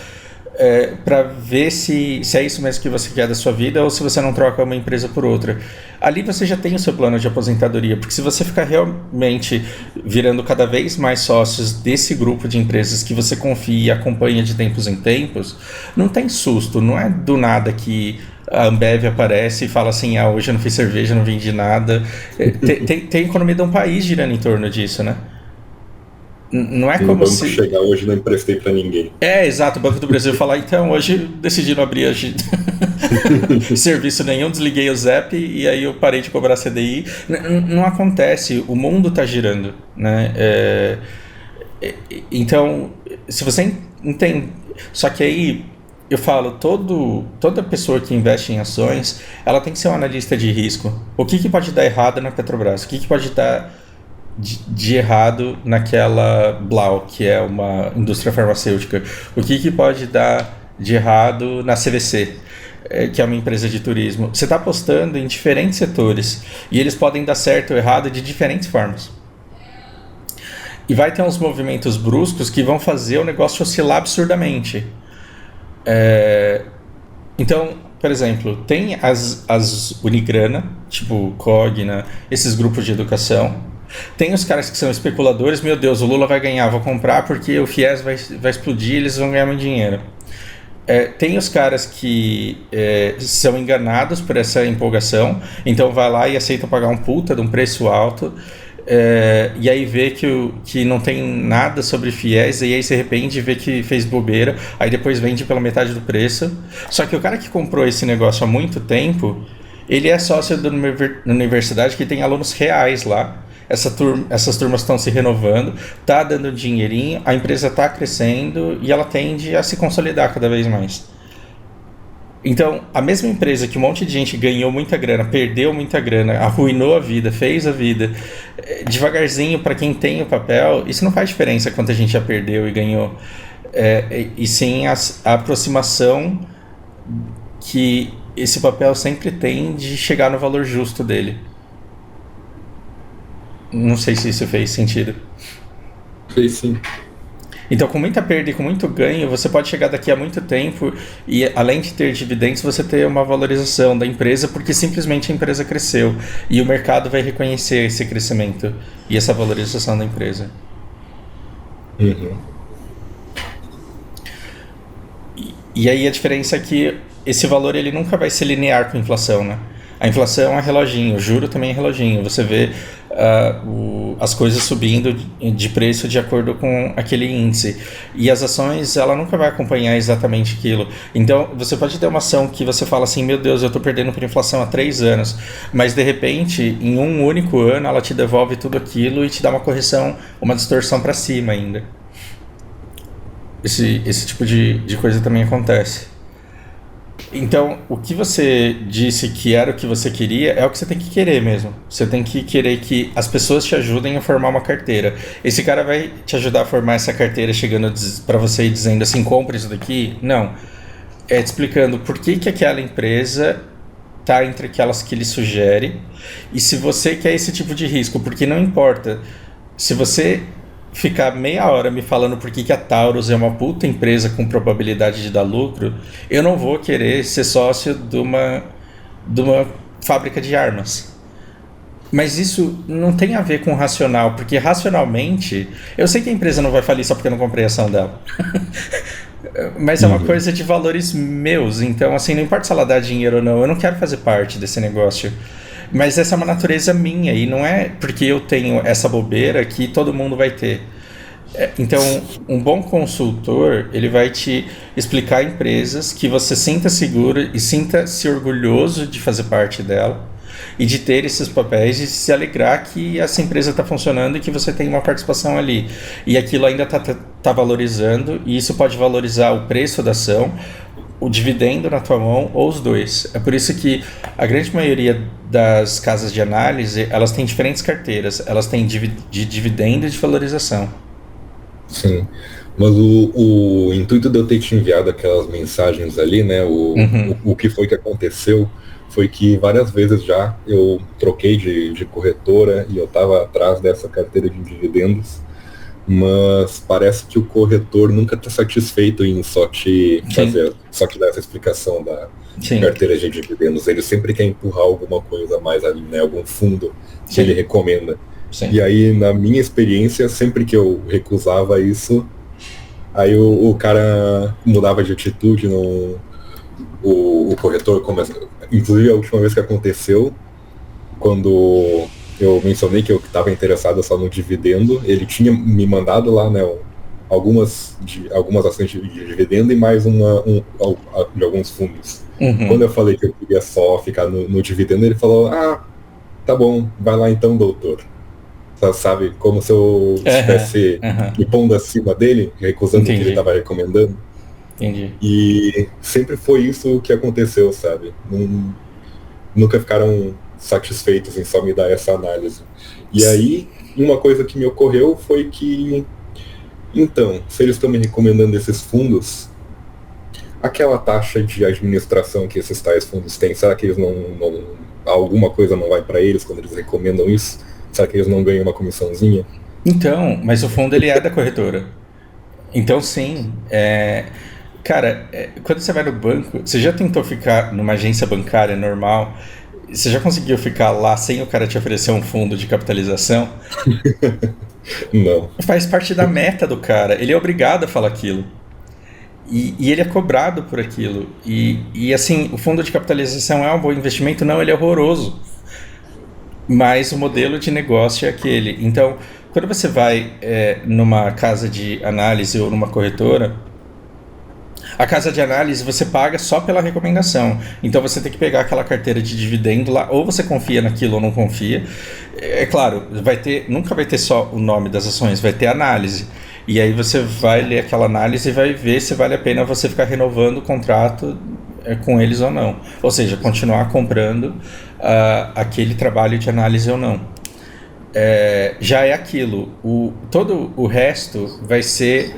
para ver se é isso mesmo que você quer da sua vida, ou se você não troca uma empresa por outra. Ali você já tem o seu plano de aposentadoria, porque se você ficar realmente virando cada vez mais sócios desse grupo de empresas que você confia e acompanha de tempos em tempos, não tem susto, não é do nada que a Ambev aparece e fala assim, hoje eu não fiz cerveja, não vendi nada. Tem a economia de um país girando em torno disso, né? Não é E o como banco se... chegar hoje não emprestei para ninguém. Exato, o Banco do Brasil falar, então, hoje decidiram abrir serviço nenhum, desliguei o Zap e aí eu parei de cobrar CDI. Não acontece, o mundo está girando, né? Então, se você entende... Só que aí, eu falo, toda pessoa que investe em ações, ela tem que ser um analista de risco. O que pode dar errado na Petrobras? O que pode dar de errado naquela Blau, que é uma indústria farmacêutica? O que pode dar de errado na CVC, que é uma empresa de turismo? Você está apostando em diferentes setores e eles podem dar certo ou errado de diferentes formas. E vai ter uns movimentos bruscos que vão fazer o negócio oscilar absurdamente. Então, por exemplo, tem as Unigrana, tipo Cogna, esses grupos de educação. Tem os caras que são especuladores, meu Deus, o Lula vai ganhar, vou comprar porque o FIES vai explodir, eles vão ganhar muito dinheiro. Tem os caras que são enganados por essa empolgação, então vai lá e aceita pagar um puta de um preço alto, e aí vê que não tem nada sobre FIES, e aí se arrepende e vê que fez bobeira, aí depois vende pela metade do preço. Só que o cara que comprou esse negócio há muito tempo, ele é sócio da universidade que tem alunos reais lá. Essas turmas estão se renovando, está dando dinheirinho, a empresa está crescendo e ela tende a se consolidar cada vez mais. Então, a mesma empresa que um monte de gente ganhou muita grana, perdeu muita grana, arruinou a vida, fez a vida, devagarzinho, para quem tem o papel, isso não faz diferença quanto a gente já perdeu e ganhou. E sim a aproximação que esse papel sempre tem de chegar no valor justo dele. Não sei se isso fez sentido. Fez sim. Então, com muita perda e com muito ganho, você pode chegar daqui a muito tempo e, além de ter dividendos, você ter uma valorização da empresa, porque simplesmente a empresa cresceu e o mercado vai reconhecer esse crescimento e essa valorização da empresa. Uhum. E aí a diferença é que esse valor ele nunca vai ser linear com a inflação, né? A inflação é reloginho, o juro também é reloginho. Você vê as coisas subindo de preço de acordo com aquele índice. E as ações, ela nunca vai acompanhar exatamente aquilo. Então, você pode ter uma ação que você fala assim, meu Deus, eu estou perdendo por inflação há 3 anos. Mas, de repente, em um único ano, ela te devolve tudo aquilo e te dá uma correção, uma distorção para cima ainda. Esse tipo de coisa também acontece. Então, o que você disse que era o que você queria é o que você tem que querer mesmo. Você tem que querer que as pessoas te ajudem a formar uma carteira. Esse cara vai te ajudar a formar essa carteira chegando para você e dizendo assim, compre isso daqui? Não. É te explicando por que aquela empresa está entre aquelas que ele sugere e se você quer esse tipo de risco, porque não importa. Se você ficar meia hora me falando por que a Taurus é uma puta empresa com probabilidade de dar lucro, eu não vou querer ser sócio de uma fábrica de armas. Mas isso não tem a ver com racional, porque racionalmente, eu sei que a empresa não vai falir só porque eu não comprei a ação dela. Mas é uma coisa de valores meus, então assim, não importa se ela dá dinheiro ou não, eu não quero fazer parte desse negócio. Mas essa é uma natureza minha e não é porque eu tenho essa bobeira que todo mundo vai ter. Então, um bom consultor, ele vai te explicar empresas que você sinta seguro e sinta-se orgulhoso de fazer parte dela e de ter esses papéis e se alegrar que essa empresa está funcionando e que você tem uma participação ali. E aquilo ainda está valorizando e isso pode valorizar o preço da ação, o dividendo na tua mão ou os dois. É por isso que a grande maioria das casas de análise, elas têm diferentes carteiras. Elas têm de dividendo e de valorização. Sim, mas o intuito de eu ter te enviado aquelas mensagens ali, né, o que foi que aconteceu foi que várias vezes já eu troquei de corretora e eu estava atrás dessa carteira de dividendos, mas parece que o corretor nunca está satisfeito em só te dar essa explicação da carteira de dividendos. Ele sempre quer empurrar alguma coisa a mais ali, né? Algum fundo que ele recomenda. Sim. E aí, na minha experiência, sempre que eu recusava isso, aí o cara mudava de atitude, o corretor começa. Inclusive, a última vez que aconteceu, quando eu mencionei que eu estava interessado só no dividendo, ele tinha me mandado lá, né, algumas ações de dividendo e mais de alguns fundos. Quando eu falei que eu queria só ficar no dividendo, ele falou, tá bom, vai lá então, doutor. Sabe, como se eu estivesse me pondo acima dele, recusando o que ele estava recomendando. Entendi. E sempre foi isso que aconteceu, sabe? Nunca ficaram satisfeitos em só me dar essa análise. E aí, uma coisa que me ocorreu foi que, então, se eles estão me recomendando esses fundos, aquela taxa de administração que esses tais fundos têm, será que eles alguma coisa não vai para eles quando eles recomendam isso? Será que eles não ganham uma comissãozinha? Então, mas o fundo ele é da corretora. Então sim, cara, quando você vai no banco, você já tentou ficar numa agência bancária normal? Você já conseguiu ficar lá sem o cara te oferecer um fundo de capitalização? Não. Faz parte da meta do cara, ele é obrigado a falar aquilo. E ele é cobrado por aquilo. E assim, o fundo de capitalização é um bom investimento? Não, ele é horroroso. Mas o modelo de negócio é aquele. Então, quando você vai numa casa de análise ou numa corretora, a casa de análise você paga só pela recomendação. Então você tem que pegar aquela carteira de dividendo lá, ou você confia naquilo ou não confia. É claro, nunca vai ter só o nome das ações, vai ter análise. E aí você vai ler aquela análise e vai ver se vale a pena você ficar renovando o contrato com eles ou não. Ou seja, continuar comprando aquele trabalho de análise ou não. Já é aquilo. Todo o resto vai ser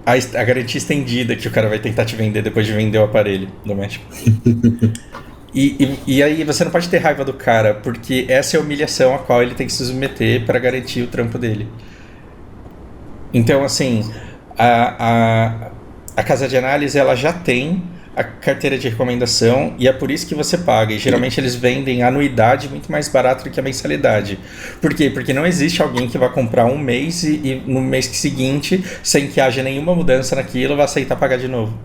a garantia estendida que o cara vai tentar te vender depois de vender o aparelho doméstico. E aí você não pode ter raiva do cara, porque essa é a humilhação a qual ele tem que se submeter para garantir o trampo dele. Então, assim, a casa de análise ela já tem a carteira de recomendação e é por isso que você paga. E geralmente eles vendem a anuidade muito mais barato do que a mensalidade. Por quê? Porque não existe alguém que vai comprar um mês e no mês seguinte, sem que haja nenhuma mudança naquilo, vai aceitar pagar de novo.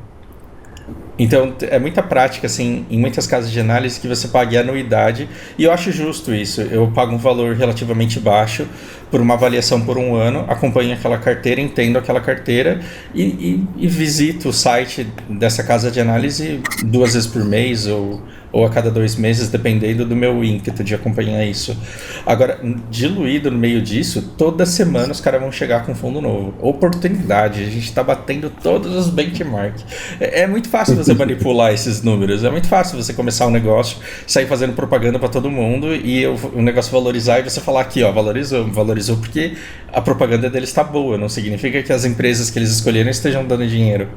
Então, é muita prática, assim, em muitas casas de análise que você pague a anuidade, e eu acho justo isso. Eu pago um valor relativamente baixo por uma avaliação por um ano, acompanho aquela carteira, entendo aquela carteira e visito o site dessa casa de análise 2 vezes por mês ou a cada 2 meses, dependendo do meu ímpeto de acompanhar isso. Agora, diluído no meio disso, toda semana os caras vão chegar com um fundo novo. Oportunidade, a gente está batendo todos os benchmarks. É muito fácil você manipular esses números, é muito fácil você começar um negócio, sair fazendo propaganda para todo mundo e o negócio valorizar e você falar aqui, ó, valorizou porque a propaganda deles está boa, não significa que as empresas que eles escolheram estejam dando dinheiro.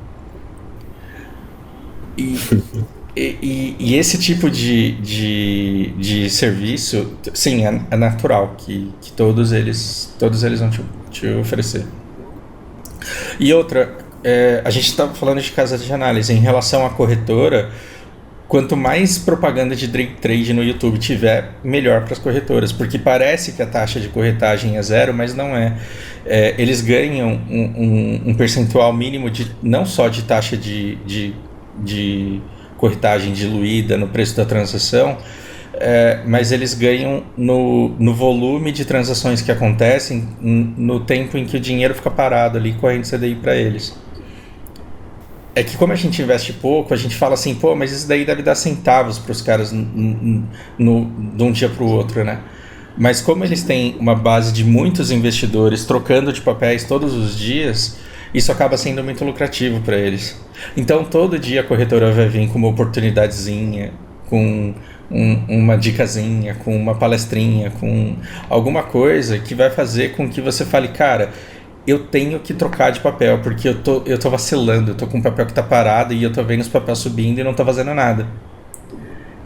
E esse tipo de serviço, sim, é natural que todos eles vão te oferecer. E outra, a gente estava falando de casa de análise. Em relação à corretora, quanto mais propaganda de day trade no YouTube tiver, melhor para as corretoras, porque parece que a taxa de corretagem é 0, mas não é. Eles ganham um percentual mínimo não só de taxa de corretagem diluída no preço da transação, mas eles ganham no volume de transações que acontecem, no tempo em que o dinheiro fica parado ali, correndo CDI para eles. É que como a gente investe pouco, a gente fala assim, pô, mas isso daí deve dar centavos para os caras de um dia para o outro, né? Mas como eles têm uma base de muitos investidores trocando de papéis todos os dias, isso acaba sendo muito lucrativo para eles. Então todo dia a corretora vai vir com uma oportunidadezinha, com uma dicasinha, com uma palestrinha, com alguma coisa que vai fazer com que você fale, cara, eu tenho que trocar de papel, porque eu tô vacilando, eu tô com um papel que tá parado e eu tô vendo os papéis subindo e não tô fazendo nada.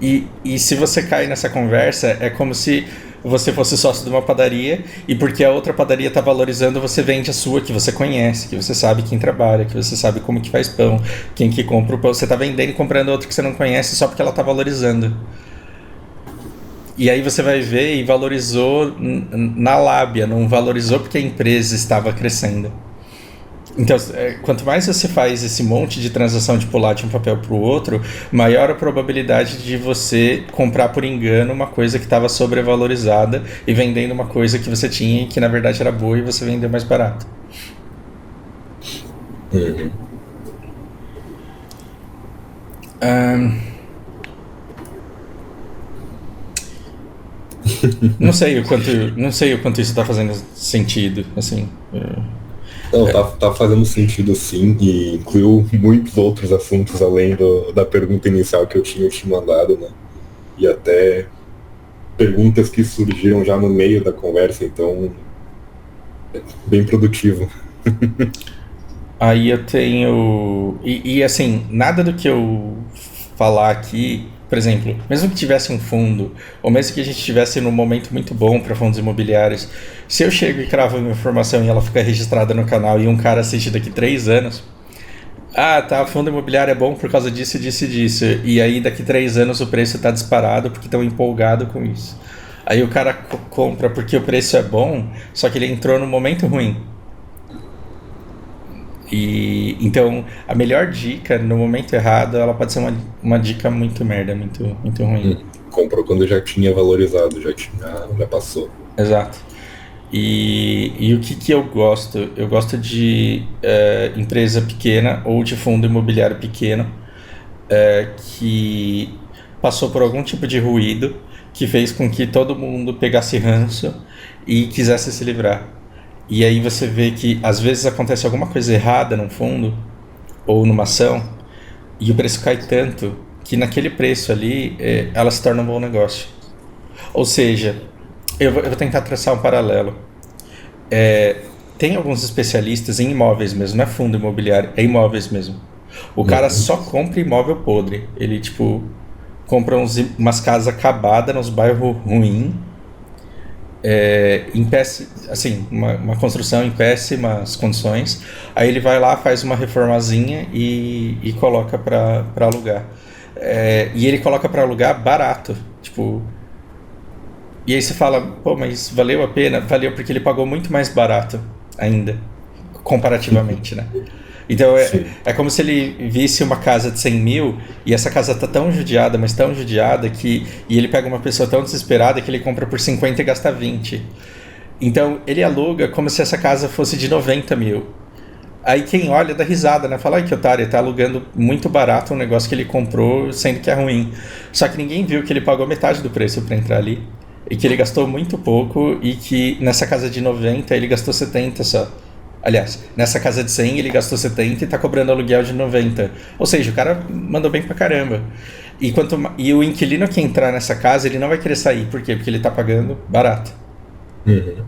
E se você cai nessa conversa, é como se você fosse sócio de uma padaria e porque a outra padaria tá valorizando, você vende a sua, que você conhece, que você sabe quem trabalha, que você sabe como que faz pão, quem que compra o pão. Você tá vendendo e comprando outra que você não conhece só porque ela tá valorizando. E aí você vai ver e valorizou na lábia, não valorizou porque a empresa estava crescendo. Então, quanto mais você faz esse monte de transação de pular de um papel para o outro, maior a probabilidade de você comprar por engano uma coisa que estava sobrevalorizada e vendendo uma coisa que você tinha e que na verdade era boa e você vendeu mais barato. Uhum. Não sei o quanto isso está fazendo sentido, assim. Não, tá fazendo sentido sim, e incluiu muitos outros assuntos além da pergunta inicial que eu tinha te mandado, né? E até perguntas que surgiram já no meio da conversa, então é bem produtivo. Aí eu tenho. E assim, nada do que eu falar aqui, por exemplo, mesmo que tivesse um fundo, ou mesmo que a gente estivesse num momento muito bom para fundos imobiliários, se eu chego e cravo uma informação e ela fica registrada no canal e um cara assiste daqui 3 anos, ah, tá, fundo imobiliário é bom por causa disso, disso e disso, e aí daqui 3 anos o preço tá disparado porque estão empolgado com isso. Aí o cara compra porque o preço é bom, só que ele entrou num momento ruim. E então a melhor dica no momento errado, ela pode ser uma dica muito merda, muito ruim. Comprou quando já tinha valorizado, já passou. Exato. E o que eu gosto? Eu gosto de empresa pequena ou de fundo imobiliário pequeno que passou por algum tipo de ruído que fez com que todo mundo pegasse ranço e quisesse se livrar. E aí você vê que às vezes acontece alguma coisa errada num fundo ou numa ação e o preço cai tanto que naquele preço ali ela se torna um bom negócio. Ou seja, eu vou tentar traçar um paralelo. Tem alguns especialistas em imóveis mesmo, não é fundo imobiliário, é imóveis mesmo. O cara só compra imóvel podre. Ele tipo compra umas casas acabadas nos bairros ruins. Assim, uma construção em péssimas condições, aí ele vai lá, faz uma reformazinha e coloca para alugar. E ele coloca para alugar barato, tipo. E aí você fala, pô, mas valeu a pena? Valeu porque ele pagou muito mais barato ainda, comparativamente, né? Então é como se ele visse uma casa de 100 mil e essa casa tá tão judiada, mas tão judiada e ele pega uma pessoa tão desesperada que ele compra por 50 e gasta 20. Então ele aluga como se essa casa fosse de 90 mil. Aí quem olha dá risada, né? Fala, ai que otário, ele tá alugando muito barato um negócio que ele comprou sendo que é ruim. Só que ninguém viu que ele pagou metade do preço para entrar ali. E que ele gastou muito pouco e que nessa casa de 90 ele gastou 70 só. Aliás, nessa casa de 100 ele gastou 70 e tá cobrando aluguel de 90. Ou seja, o cara mandou bem pra caramba. E o inquilino que entrar nessa casa, ele não vai querer sair. Por quê? Porque ele tá pagando barato. Uhum.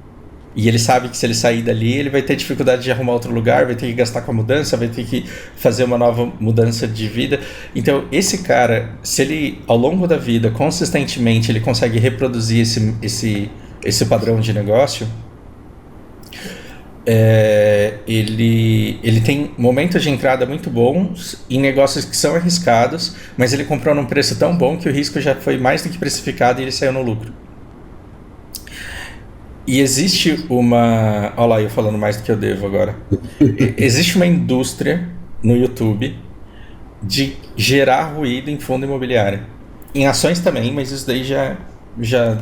E ele sabe que se ele sair dali, ele vai ter dificuldade de arrumar outro lugar, vai ter que gastar com a mudança, vai ter que fazer uma nova mudança de vida. Então, esse cara, se ele, ao longo da vida, consistentemente, ele consegue reproduzir esse padrão de negócio, ele tem momentos de entrada muito bons em negócios que são arriscados, mas ele comprou num preço tão bom que o risco já foi mais do que precificado e ele saiu no lucro. E existe uma... Olha lá, eu falando mais do que eu devo agora. Existe uma indústria no YouTube de gerar ruído em fundo imobiliário. Em ações também, mas isso daí já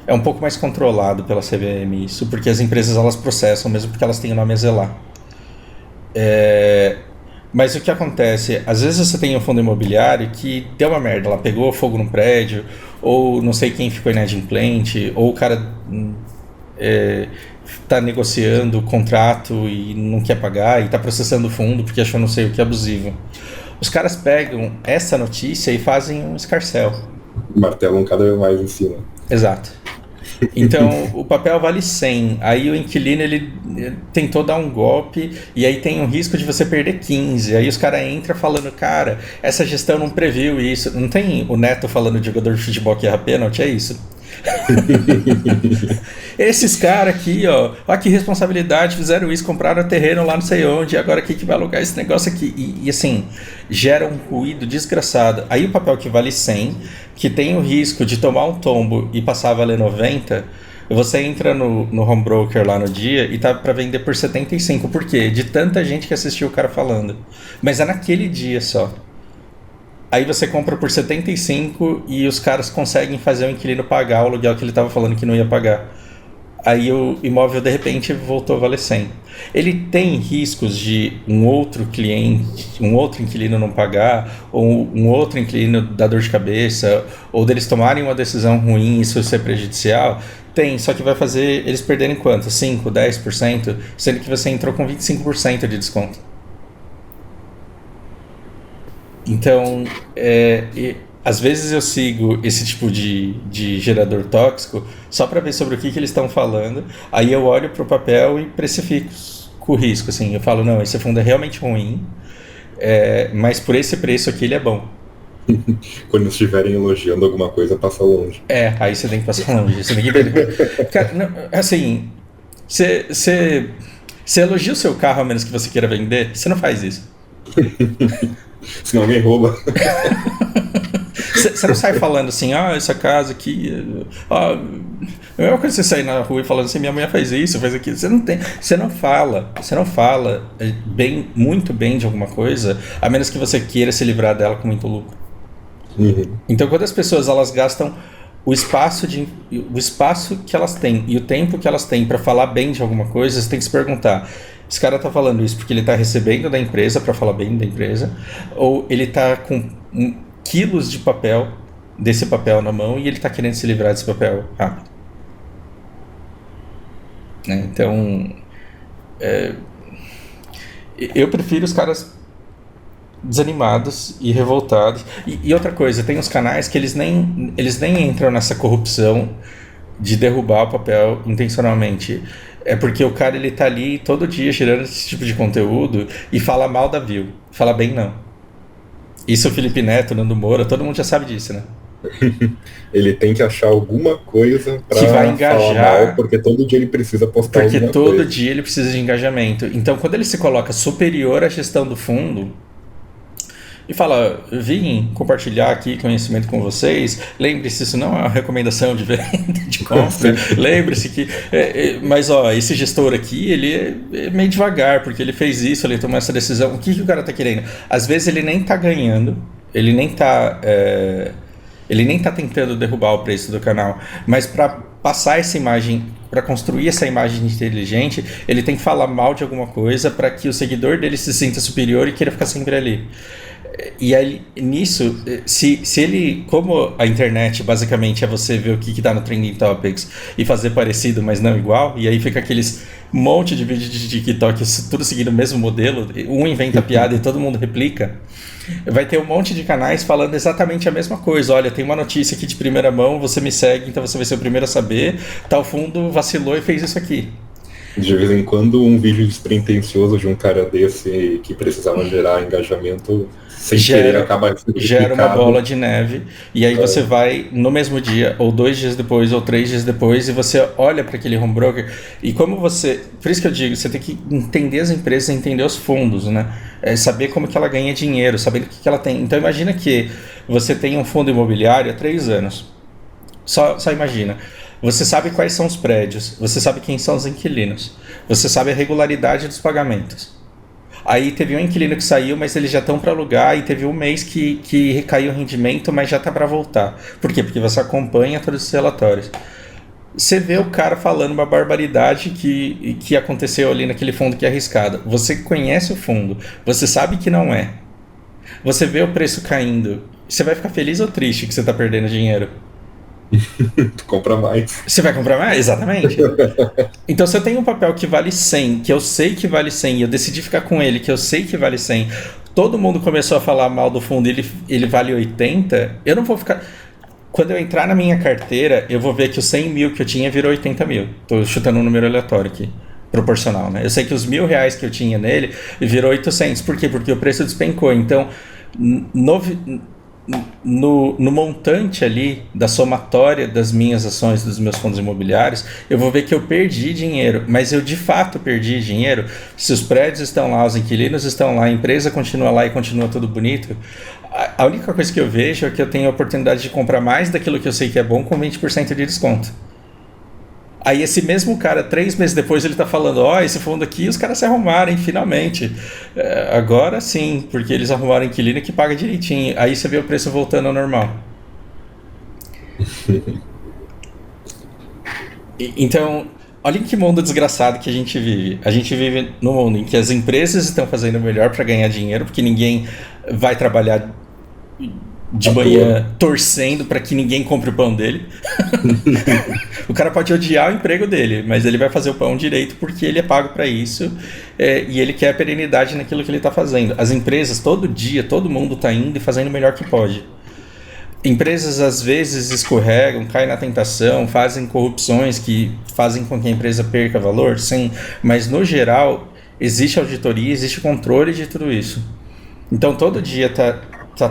é um pouco mais controlado pela CVM, isso, porque as empresas elas processam, mesmo porque elas têm o nome a zelar. Mas o que acontece? Às vezes você tem um fundo imobiliário que deu uma merda, ela pegou fogo no prédio, ou não sei quem ficou inadimplente, ou o cara está negociando o contrato e não quer pagar, e está processando o fundo porque achou não sei o que abusivo. Os caras pegam essa notícia e fazem um escarcéu. Martelam cada vez mais em cima. Exato. Então o papel vale 100, aí o inquilino ele tentou dar um golpe e aí tem o risco de você perder 15, aí os caras entram falando, cara, essa gestão não previu isso. Não tem o Neto falando de jogador de futebol que erra pênalti, é isso. Esses caras aqui, ó que responsabilidade, fizeram isso, compraram terreno lá não sei onde, agora quem que vai alugar esse negócio aqui? E assim, gera um ruído desgraçado. Aí o papel que vale 100, que tem o risco de tomar um tombo e passar a valer 90, Você entra no home broker lá no dia e tá para vender por 75. Por quê? De tanta gente que assistiu o cara falando. Mas é naquele dia só. Aí você compra por 75 e os caras conseguem fazer o inquilino pagar o aluguel que ele estava falando que não ia pagar. Aí o imóvel de repente voltou a valer 100. Ele tem riscos de um outro cliente, um outro inquilino não pagar, ou um outro inquilino dar dor de cabeça, ou deles tomarem uma decisão ruim e isso ser prejudicial? Tem, só que vai fazer eles perderem quanto? 5, 10%, sendo que você entrou com 25% de desconto. Então, às vezes eu sigo esse tipo de gerador tóxico só para ver sobre o que eles estão falando. Aí eu olho para o papel e precifico com o risco. Assim, eu falo, não, esse fundo é realmente ruim, mas por esse preço aqui ele é bom. Quando estiverem elogiando alguma coisa, passa longe. Aí você tem que passar longe. Você tem que ver. Cara, não, assim, você elogia o seu carro a menos que você queira vender, você não faz isso. Senão alguém rouba. Você não sai falando assim, essa casa aqui. É a mesma coisa você sair na rua e falando assim, minha mulher faz isso, faz aquilo. Você não fala muito bem de alguma coisa, a menos que você queira se livrar dela com muito lucro. Uhum. Então, quando as pessoas elas gastam o espaço que elas têm e o tempo que elas têm para falar bem de alguma coisa, você tem que se perguntar: esse cara tá falando isso porque ele tá recebendo da empresa para falar bem da empresa, ou ele tá com quilos de papel, desse papel na mão, e ele tá querendo se livrar desse papel rápido, né? Então, eu prefiro os caras desanimados e revoltados. E outra coisa, tem uns canais que eles nem entram nessa corrupção de derrubar o papel intencionalmente. É porque o cara ele tá ali todo dia gerando esse tipo de conteúdo e fala mal da View. Fala bem não. Isso o Felipe Neto, Nando Moura, todo mundo já sabe disso, né? Ele tem que achar alguma coisa pra que vai engajar, falar mal, porque todo dia ele precisa postar alguma coisa. Porque todo dia ele precisa de engajamento. Então, quando ele se coloca superior à gestão do fundo e fala, vim compartilhar aqui conhecimento com vocês, lembre-se, isso não é uma recomendação de venda, de compra, lembre-se que, mas esse gestor aqui, ele é meio devagar, porque ele fez isso, ele tomou essa decisão, o que o cara tá querendo? Às vezes ele nem tá ganhando, ele nem tá tentando derrubar o preço do canal, mas para passar essa imagem, para construir essa imagem inteligente, ele tem que falar mal de alguma coisa para que o seguidor dele se sinta superior e queira ficar sempre ali. E aí, nisso, se ele, como a internet basicamente é você ver o que está no Trending Topics e fazer parecido, mas não igual, e aí fica aqueles monte de vídeos de TikTok tudo seguindo o mesmo modelo, um inventa piada e todo mundo replica, vai ter um monte de canais falando exatamente a mesma coisa. Olha, tem uma notícia aqui de primeira mão, você me segue, então você vai ser o primeiro a saber, tal fundo vacilou e fez isso aqui. De vez em quando um vídeo despretensioso de um cara desse que precisava gerar engajamento sem querer acaba gera uma bola de neve, e aí você vai no mesmo dia, ou 2 dias depois, ou 3 dias depois, e você olha para aquele home broker, e como você, por isso que eu digo, você tem que entender as empresas, entender os fundos, né? Saber como que ela ganha dinheiro, saber o que ela tem. Então imagina que você tem um fundo imobiliário há 3 anos, só imagina. Você sabe quais são os prédios, você sabe quem são os inquilinos, você sabe a regularidade dos pagamentos. Aí teve um inquilino que saiu, mas eles já estão para alugar, e teve um mês que recaiu o rendimento, mas já está para voltar. Por quê? Porque você acompanha todos os relatórios. Você vê o cara falando uma barbaridade que aconteceu ali naquele fundo que é arriscado. Você conhece o fundo, você sabe que não é. Você vê o preço caindo. Você vai ficar feliz ou triste que você está perdendo dinheiro? Tu compra mais. Você vai comprar mais? Exatamente. Então, se eu tenho um papel que vale 100, que eu sei que vale 100, e eu decidi ficar com ele, que eu sei que vale 100, todo mundo começou a falar mal do fundo e ele vale 80, eu não vou ficar... Quando eu entrar na minha carteira, eu vou ver que os 100 mil que eu tinha virou 80 mil. Tô chutando um número aleatório aqui, proporcional, né? Eu sei que os R$1.000 que eu tinha nele virou 800. Por quê? Porque o preço despencou. Então, no montante ali da somatória das minhas ações, dos meus fundos imobiliários, eu vou ver que eu perdi dinheiro, mas eu de fato perdi dinheiro se os prédios estão lá, os inquilinos estão lá, a empresa continua lá e continua tudo bonito. A única coisa que eu vejo é que eu tenho a oportunidade de comprar mais daquilo que eu sei que é bom com 20% de desconto. Aí esse mesmo cara, 3 meses depois, ele tá falando, esse fundo aqui, os caras se arrumaram, hein, finalmente. Agora sim, porque eles arrumaram inquilino que paga direitinho. Aí você vê o preço voltando ao normal. Então, olha em que mundo desgraçado que a gente vive. A gente vive num mundo em que as empresas estão fazendo o melhor para ganhar dinheiro, porque ninguém vai trabalhar de manhã torcendo para que ninguém compre o pão dele. O cara pode odiar o emprego dele, mas ele vai fazer o pão direito porque ele é pago para isso, e ele quer a perenidade naquilo que ele está fazendo. As empresas, todo dia, todo mundo está indo e fazendo o melhor que pode. Empresas às vezes escorregam, caem na tentação, fazem corrupções que fazem com que a empresa perca valor, sim, mas no geral existe auditoria, existe controle de tudo isso. Então todo dia tá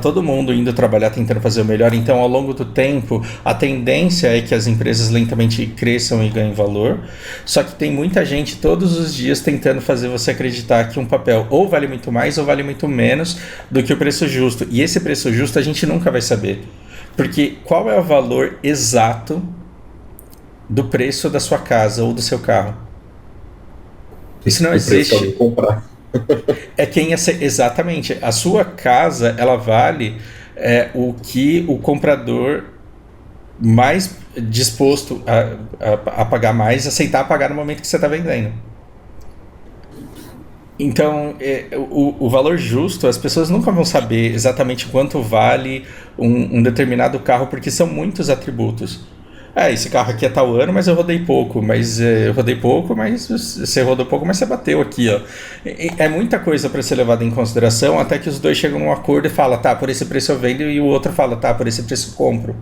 todo mundo indo trabalhar tentando fazer o melhor. Então ao longo do tempo a tendência é que as empresas lentamente cresçam e ganhem valor, só que tem muita gente todos os dias tentando fazer você acreditar que um papel ou vale muito mais ou vale muito menos do que o preço justo, e esse preço justo a gente nunca vai saber, porque qual é o valor exato do preço da sua casa ou do seu carro? Isso não existe. É quem exatamente. A sua casa, ela vale o que o comprador mais disposto a pagar mais, aceitar pagar no momento que você está vendendo. Então, o valor justo, as pessoas nunca vão saber exatamente quanto vale um determinado carro, porque são muitos atributos. Esse carro aqui é tal ano, mas eu rodei pouco, mas você rodou pouco, mas você bateu aqui, ó. É muita coisa para ser levada em consideração, até que os dois chegam num acordo e falam, tá, por esse preço eu vendo, e o outro fala, tá, por esse preço eu compro.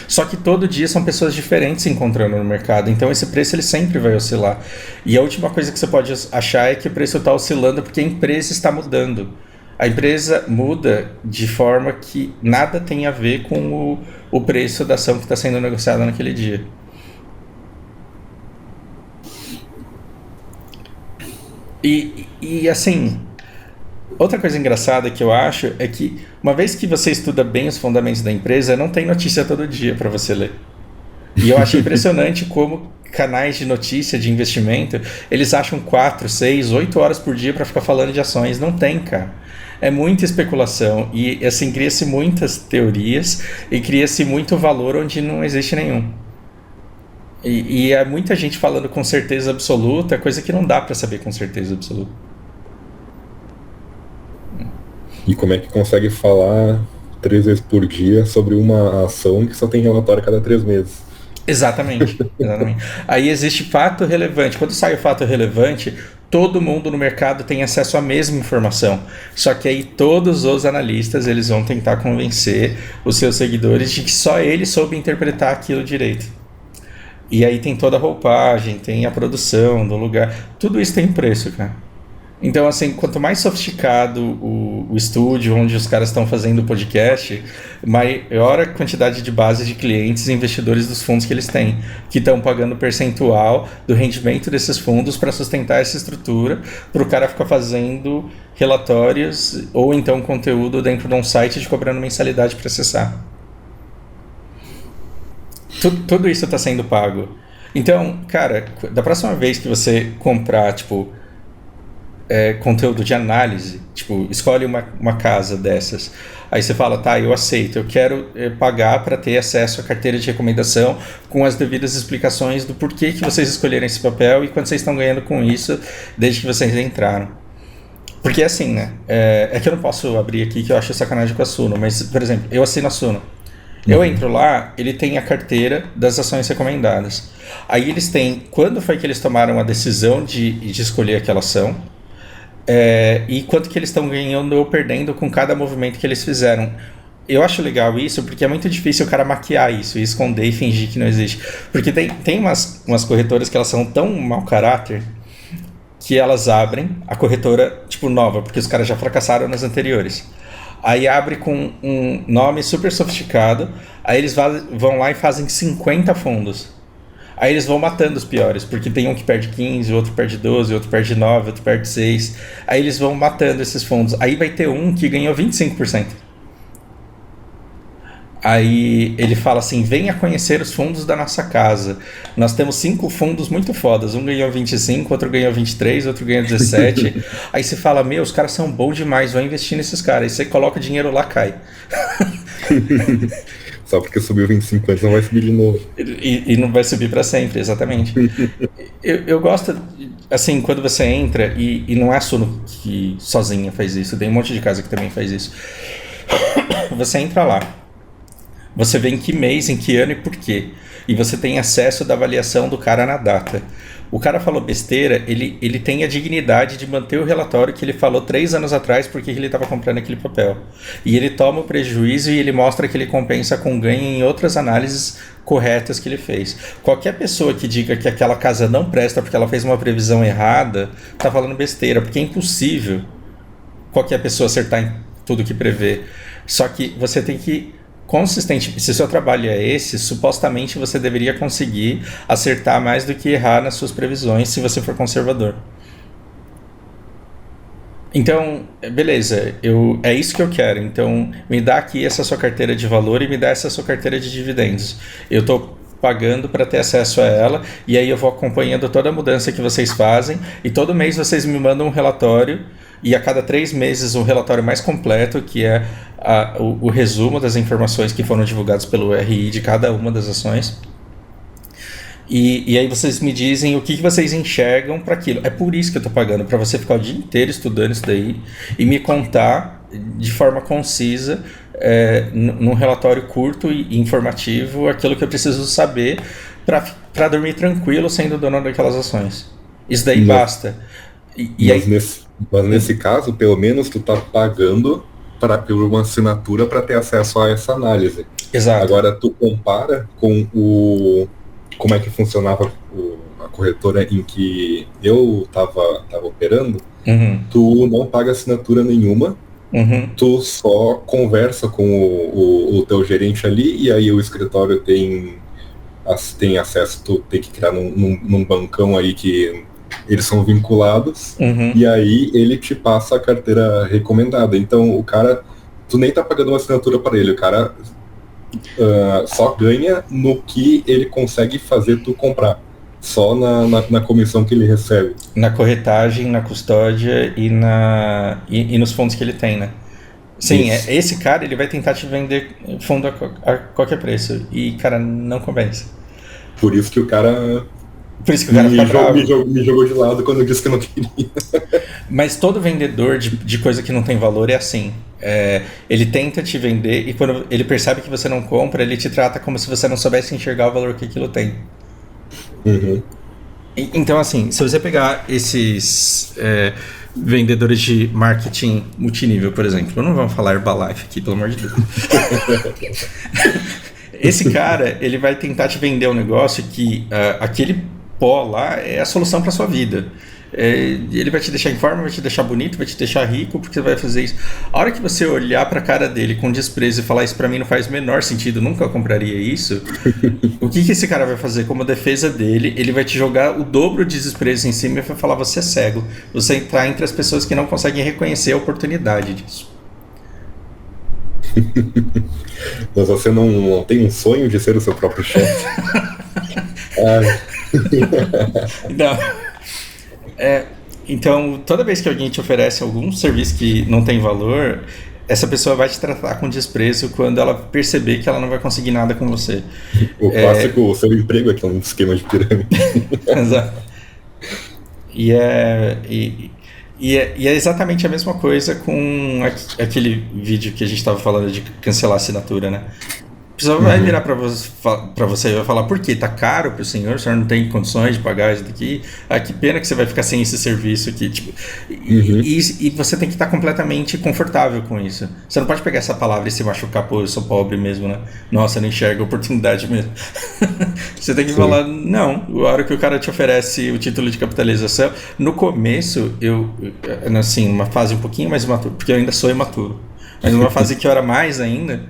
Só que todo dia são pessoas diferentes se encontrando no mercado, então esse preço ele sempre vai oscilar. E a última coisa que você pode achar é que o preço está oscilando porque a empresa está mudando. A empresa muda de forma que nada tem a ver com o preço da ação que está sendo negociada naquele dia. E assim, outra coisa engraçada que eu acho é que uma vez que você estuda bem os fundamentos da empresa, não tem notícia todo dia para você ler. E eu achei impressionante como canais de notícia, de investimento, eles acham 4, 6, 8 horas por dia para ficar falando de ações. Não tem, cara. É muita especulação e assim cria-se muitas teorias e cria-se muito valor onde não existe nenhum. E é muita gente falando com certeza absoluta, coisa que não dá para saber com certeza absoluta. E como é que consegue falar 3 vezes por dia sobre uma ação que só tem relatório a cada 3 meses? Exatamente. Aí existe fato relevante. Quando sai o fato relevante, todo mundo no mercado tem acesso à mesma informação. Só que aí todos os analistas eles vão tentar convencer os seus seguidores de que só ele soube interpretar aquilo direito. E aí tem toda a roupagem, tem a produção do lugar. Tudo isso tem preço, cara. Então, assim, quanto mais sofisticado o estúdio onde os caras estão fazendo o podcast, maior a quantidade de base de clientes e investidores dos fundos que eles têm, que estão pagando percentual do rendimento desses fundos para sustentar essa estrutura, para o cara ficar fazendo relatórios ou então conteúdo dentro de um site de cobrando mensalidade para acessar. Tudo isso está sendo pago. Então, cara, da próxima vez que você comprar, conteúdo de análise, escolhe uma casa dessas, aí você fala, tá, eu aceito, eu quero pagar para ter acesso à carteira de recomendação com as devidas explicações do porquê que vocês escolheram esse papel e quanto vocês estão ganhando com isso desde que vocês entraram. Porque assim, né, é que eu não posso abrir aqui que eu acho sacanagem com a Suno, mas, por exemplo, eu assino a Suno. Eu entro lá, ele tem a carteira das ações recomendadas. Aí eles têm, quando foi que eles tomaram a decisão de escolher aquela ação, e quanto que eles estão ganhando ou perdendo com cada movimento que eles fizeram. Eu acho legal isso, porque é muito difícil o cara maquiar isso e esconder e fingir que não existe. Porque tem umas corretoras que elas são tão mau caráter que elas abrem a corretora nova, porque os caras já fracassaram nas anteriores. Aí abre com um nome super sofisticado, aí eles vão lá e fazem 50 fundos. Aí eles vão matando os piores, porque tem um que perde 15, outro perde 12, outro perde 9, outro perde 6. Aí eles vão matando esses fundos. Aí vai ter um que ganhou 25%. Aí ele fala assim: venha conhecer os fundos da nossa casa. Nós temos 5 fundos muito fodas. Um ganhou 25, outro ganhou 23, outro ganhou 17. Aí você fala: meu, os caras são bons demais, vou investir nesses caras. Aí você coloca o dinheiro lá, cai. Só porque subiu 25 antes não vai subir de novo. E não vai subir para sempre, exatamente. Eu gosto, assim, quando você entra, e não é a Suno que sozinha faz isso, tem um monte de casa que também faz isso. Você entra lá, você vê em que mês, em que ano e por quê. E você tem acesso da avaliação do cara na data. O cara falou besteira, ele tem a dignidade de manter o relatório que ele falou 3 anos atrás porque ele estava comprando aquele papel. E ele toma o prejuízo e ele mostra que ele compensa com ganho em outras análises corretas que ele fez. Qualquer pessoa que diga que aquela casa não presta porque ela fez uma previsão errada, tá falando besteira, porque é impossível qualquer pessoa acertar em tudo que prevê. Só que você tem que consistente, se o seu trabalho é esse, supostamente você deveria conseguir acertar mais do que errar nas suas previsões se você for conservador. Então, beleza, é isso que eu quero. Então, me dá aqui essa sua carteira de valor e me dá essa sua carteira de dividendos. Eu estou pagando para ter acesso a ela e aí eu vou acompanhando toda a mudança que vocês fazem e todo mês vocês me mandam um relatório e a cada 3 meses um relatório mais completo, que é o resumo das informações que foram divulgadas pelo RI de cada uma das ações. E aí vocês me dizem o que vocês enxergam para aquilo. É por isso que eu estou pagando, para você ficar o dia inteiro estudando isso daí e me contar de forma concisa, num relatório curto e informativo, aquilo que eu preciso saber para dormir tranquilo sendo dono daquelas ações. Isso daí basta. Mas nesse caso, pelo menos tu tá pagando por uma assinatura para ter acesso a essa análise. Exato. Agora tu compara com como é que funcionava a corretora em que eu tava operando. Tu não paga assinatura nenhuma, tu só conversa com o teu gerente ali, e aí o escritório tem acesso, tu tem que criar num bancão aí que eles são vinculados, e aí ele te passa a carteira recomendada. Então o cara, tu nem tá pagando uma assinatura para ele, o cara só ganha no que ele consegue fazer tu comprar, só na comissão que ele recebe. Na corretagem, na custódia e nos fundos que ele tem, né? Sim, esse cara ele vai tentar te vender fundo a qualquer preço, e cara, não compensa. Por isso que o cara fica bravo. Me jogou de lado quando eu disse que não queria. Mas todo vendedor de coisa que não tem valor é assim. Ele tenta te vender e quando ele percebe que você não compra, ele te trata como se você não soubesse enxergar o valor que aquilo tem. Então, assim, se você pegar esses vendedores de marketing multinível, por exemplo, não vamos falar Herbalife aqui, pelo amor de Deus. Esse cara, ele vai tentar te vender um negócio que aquele pó lá é a solução para sua vida. Ele vai te deixar em forma, vai te deixar bonito, vai te deixar rico, porque você vai fazer isso. A hora que você olhar para a cara dele com desprezo e falar: isso para mim não faz o menor sentido, nunca compraria isso. O que esse cara vai fazer como defesa dele? Ele vai te jogar o dobro de desprezo em cima e vai falar: você é cego. Você está entre as pessoas que não conseguem reconhecer a oportunidade disso. Mas você não tem um sonho de ser o seu próprio chefe? Não. Então, toda vez que alguém te oferece algum serviço que não tem valor, essa pessoa vai te tratar com desprezo quando ela perceber que ela não vai conseguir nada com você. O clássico, o seu emprego é que é um esquema de pirâmide. Exato. E é exatamente a mesma coisa com aquele vídeo que a gente estava falando de cancelar a assinatura, né? A pessoa vai virar para você e vai falar: por quê? Tá caro para o senhor não tem condições de pagar isso daqui? Que pena que você vai ficar sem esse serviço aqui. Tipo, e você tem que estar completamente confortável com isso. Você não pode pegar essa palavra e se machucar: pô, eu sou pobre mesmo, né? Nossa, eu não enxergo a oportunidade mesmo. Você tem que falar: não, a hora que o cara te oferece o título de capitalização, no começo, assim, uma fase um pouquinho mais imaturo, porque eu ainda sou imaturo, mas numa fase que eu era mais ainda,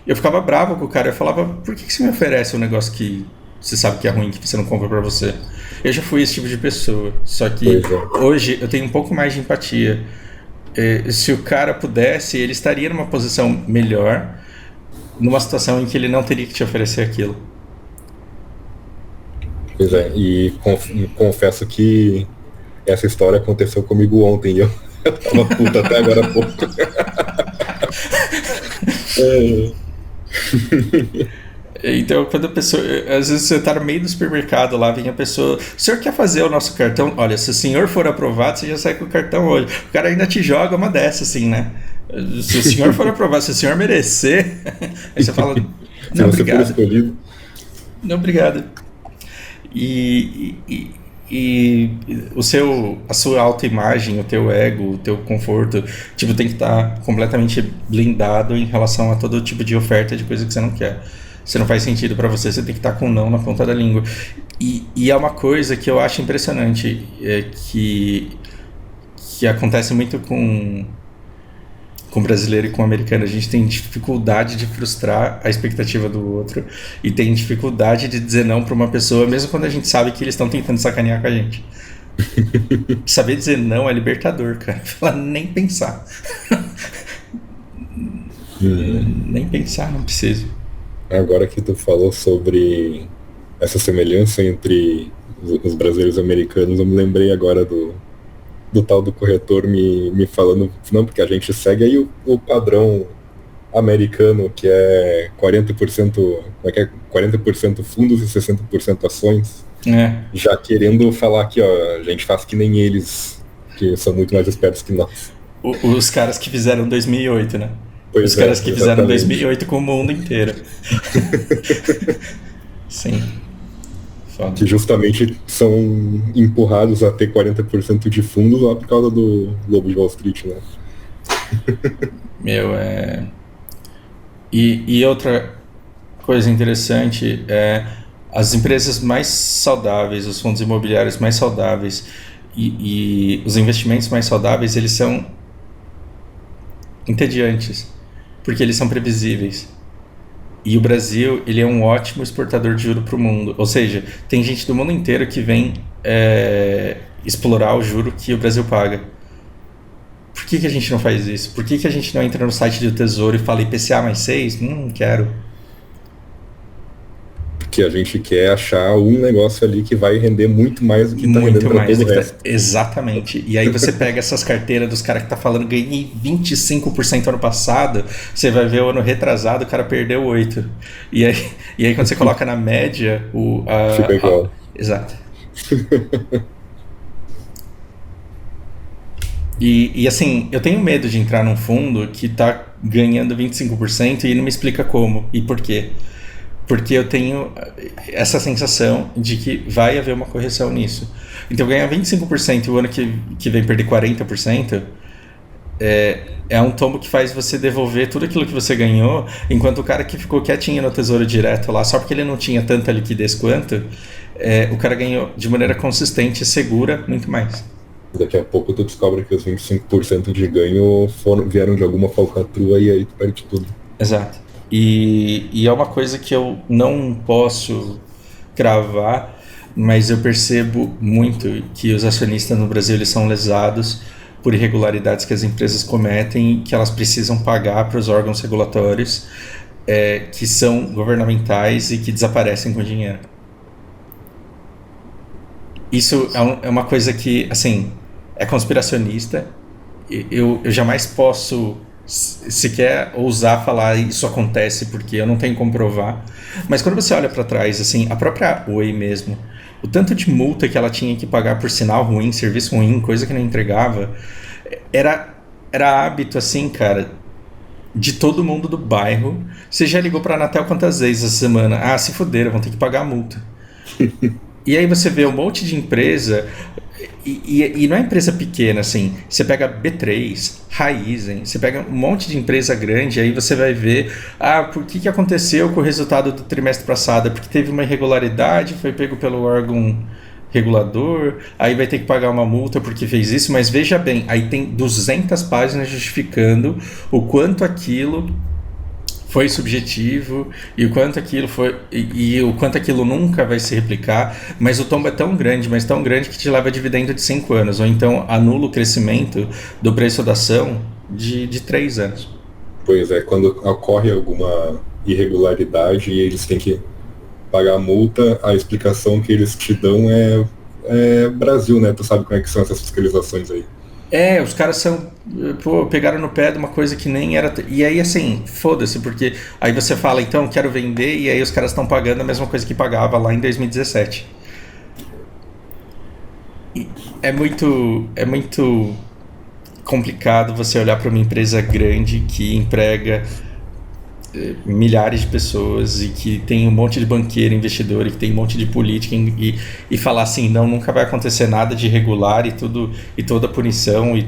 eu ficava bravo com o cara. Eu falava: por que você me oferece um negócio que você sabe que é ruim, que você não compra pra você? Eu já fui esse tipo de pessoa. Só que hoje eu tenho um pouco mais de empatia. Se o cara pudesse, ele estaria numa posição melhor. numa situação em que ele não teria que te oferecer aquilo. Pois é, e confesso que essa história aconteceu comigo ontem e eu tava puto até agora há pouco. Então, quando a pessoa. Às vezes você tá no meio do supermercado lá, vem a pessoa. O senhor quer fazer o nosso cartão? Olha, se o senhor for aprovado, você já sai com o cartão hoje. O cara ainda te joga uma dessa, assim, né? Se o senhor for aprovado, se o senhor merecer. Aí você fala. Se Não, você for obrigado. escolhido. Não, obrigado. E a sua autoimagem, o teu ego, o teu conforto, tipo, tem que estar completamente blindado em relação a todo tipo de oferta de coisa que você não quer. Se não faz sentido pra você, você tem que estar com um não na ponta da língua. E é uma coisa que eu acho impressionante, que acontece muito com brasileiro e com americano. A gente tem dificuldade de frustrar a expectativa do outro e tem dificuldade de dizer não pra uma pessoa, mesmo quando a gente sabe que eles estão tentando sacanear com a gente. Saber dizer não é libertador, cara. Falar nem pensar. Nem pensar, não preciso. Agora que tu falou sobre essa semelhança entre os brasileiros e americanos, eu me lembrei agora do tal do corretor me falando, não, porque a gente segue aí o padrão americano, que é 40%, como é que é? 40% fundos e 60% ações. Já querendo falar que, ó, a gente faz que nem eles, que são muito mais espertos que nós. Os caras que fizeram 2008, né? Pois Os caras que exatamente. fizeram 2008 com o mundo inteiro. Sim. Foda. Que justamente são empurrados a ter 40% de fundos lá por causa do Lobo de Wall Street, né? E outra coisa interessante é as empresas mais saudáveis, os fundos imobiliários mais saudáveis e os investimentos mais saudáveis, eles são entediantes, porque eles são previsíveis. E o Brasil, ele é um ótimo exportador de juro para o mundo. Ou seja, tem gente do mundo inteiro que vem explorar o juro que o Brasil paga. Por que a gente não faz isso? Por que a gente não entra no site do Tesouro e fala IPCA mais 6? Não quero. Porque a gente quer achar um negócio ali que vai render muito mais do que está rendendo para todo o resto. Exatamente. E aí você pega essas carteiras dos caras que tá falando ganhei 25% ano passado, você vai ver o ano retrasado, o cara perdeu 8%. E aí quando você coloca na média, fica igual. Exato. E assim, eu tenho medo de entrar num fundo que tá ganhando 25% e não me explica como e por quê. Porque eu tenho essa sensação de que vai haver uma correção nisso. Então ganhar 25% e o ano que vem perder 40% é um tombo que faz você devolver tudo aquilo que você ganhou, enquanto o cara que ficou quietinho no Tesouro Direto lá, só porque ele não tinha tanta liquidez quanto, o cara ganhou de maneira consistente e segura muito mais. Daqui a pouco tu descobre que os 25% de ganho vieram de alguma falcatrua e aí tu perde tudo. Exato. E é uma coisa que eu não posso cravar, mas eu percebo muito que os acionistas no Brasil eles são lesados por irregularidades que as empresas cometem e que elas precisam pagar para os órgãos regulatórios que são governamentais e que desaparecem com dinheiro. Isso é uma coisa que, assim, é conspiracionista. Eu jamais posso sequer ousar falar isso acontece porque eu não tenho como provar. Mas quando você olha para trás, assim, a própria Oi mesmo, o tanto de multa que ela tinha que pagar por sinal ruim, serviço ruim, coisa que não entregava, era hábito, assim, cara, de todo mundo do bairro. Você já ligou pra Anatel quantas vezes essa semana? Ah, se fuderam, vão ter que pagar a multa. E aí você vê um monte de empresa, e não é empresa pequena, assim, você pega B3, Raizen, você pega um monte de empresa grande, aí você vai ver, por que aconteceu com o resultado do trimestre passado? Porque teve uma irregularidade, foi pego pelo órgão regulador, aí vai ter que pagar uma multa porque fez isso, mas veja bem, aí tem 200 páginas justificando o quanto aquilo foi subjetivo e o quanto aquilo foi e o quanto aquilo nunca vai se replicar, mas o tombo é tão grande, mas tão grande que te leva a dividendo de 5 anos, ou então anula o crescimento do preço da ação de 3 anos. Pois é, quando ocorre alguma irregularidade e eles têm que pagar a multa, a explicação que eles te dão é Brasil, né? Tu sabe como é que são essas fiscalizações aí. Os caras pegaram no pé de uma coisa que nem era. E aí, assim, foda-se, porque aí você fala, então, quero vender, e aí os caras estão pagando a mesma coisa que pagava lá em 2017. E é muito complicado você olhar para uma empresa grande que emprega milhares de pessoas e que tem um monte de banqueiro, investidor, e que tem um monte de política e falar assim, não, nunca vai acontecer nada de irregular e toda punição e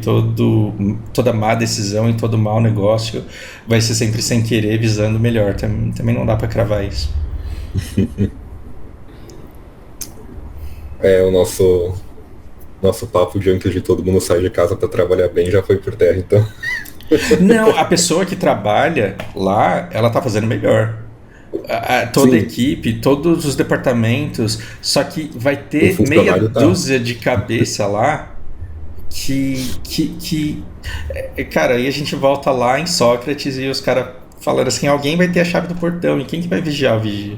toda má decisão e todo mau negócio vai ser sempre sem querer, visando melhor. Também não dá para cravar isso. O nosso papo de antes de todo mundo sair de casa para trabalhar bem já foi por terra, então. Não, a pessoa que trabalha lá, ela tá fazendo melhor. Toda a equipe, todos os departamentos, só que vai ter meia dúzia de cabeça lá cara, aí a gente volta lá em Sócrates e os caras falando assim, alguém vai ter a chave do portão, e quem que vai vigiar o vigia?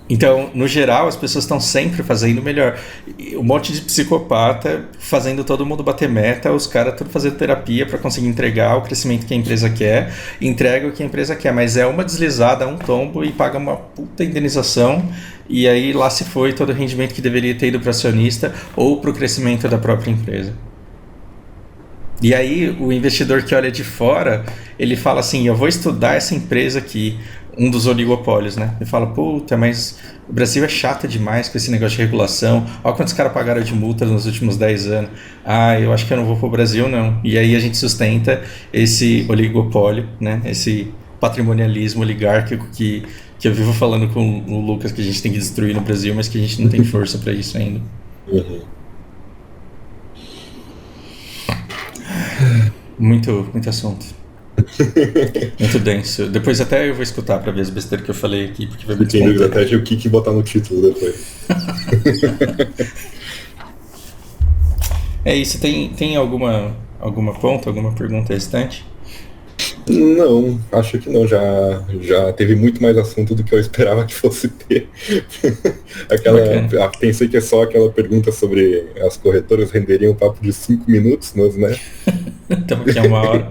Então, no geral, as pessoas estão sempre fazendo melhor. Um monte de psicopata fazendo todo mundo bater meta, os caras tudo fazendo terapia para conseguir entregar o crescimento que a empresa quer, entrega o que a empresa quer, mas é uma deslizada, um tombo e paga uma puta indenização, e aí lá se foi todo o rendimento que deveria ter ido para o acionista ou para o crescimento da própria empresa. E aí o investidor que olha de fora, ele fala assim, eu vou estudar essa empresa aqui, um dos oligopólios, né? Ele fala, puta, mas o Brasil é chato demais com esse negócio de regulação. Olha quantos caras pagaram de multa nos últimos 10 anos. Eu acho que eu não vou pro Brasil, não. E aí a gente sustenta esse oligopólio, né? Esse patrimonialismo oligárquico que eu vivo falando com o Lucas que a gente tem que destruir no Brasil, mas que a gente não tem força para isso ainda. Uhum. Muito assunto. Muito denso. Depois até eu vou escutar pra ver as besteiras que eu falei aqui, porque vai me descontar. Até de o que botar no título depois. É isso. Tem alguma ponta, alguma pergunta restante? Não, acho que não. Já teve muito mais assunto do que eu esperava que fosse ter. Pensei que é só aquela pergunta sobre as corretoras renderiam um papo de 5 minutos, mas né? Estamos aqui há 1 hora.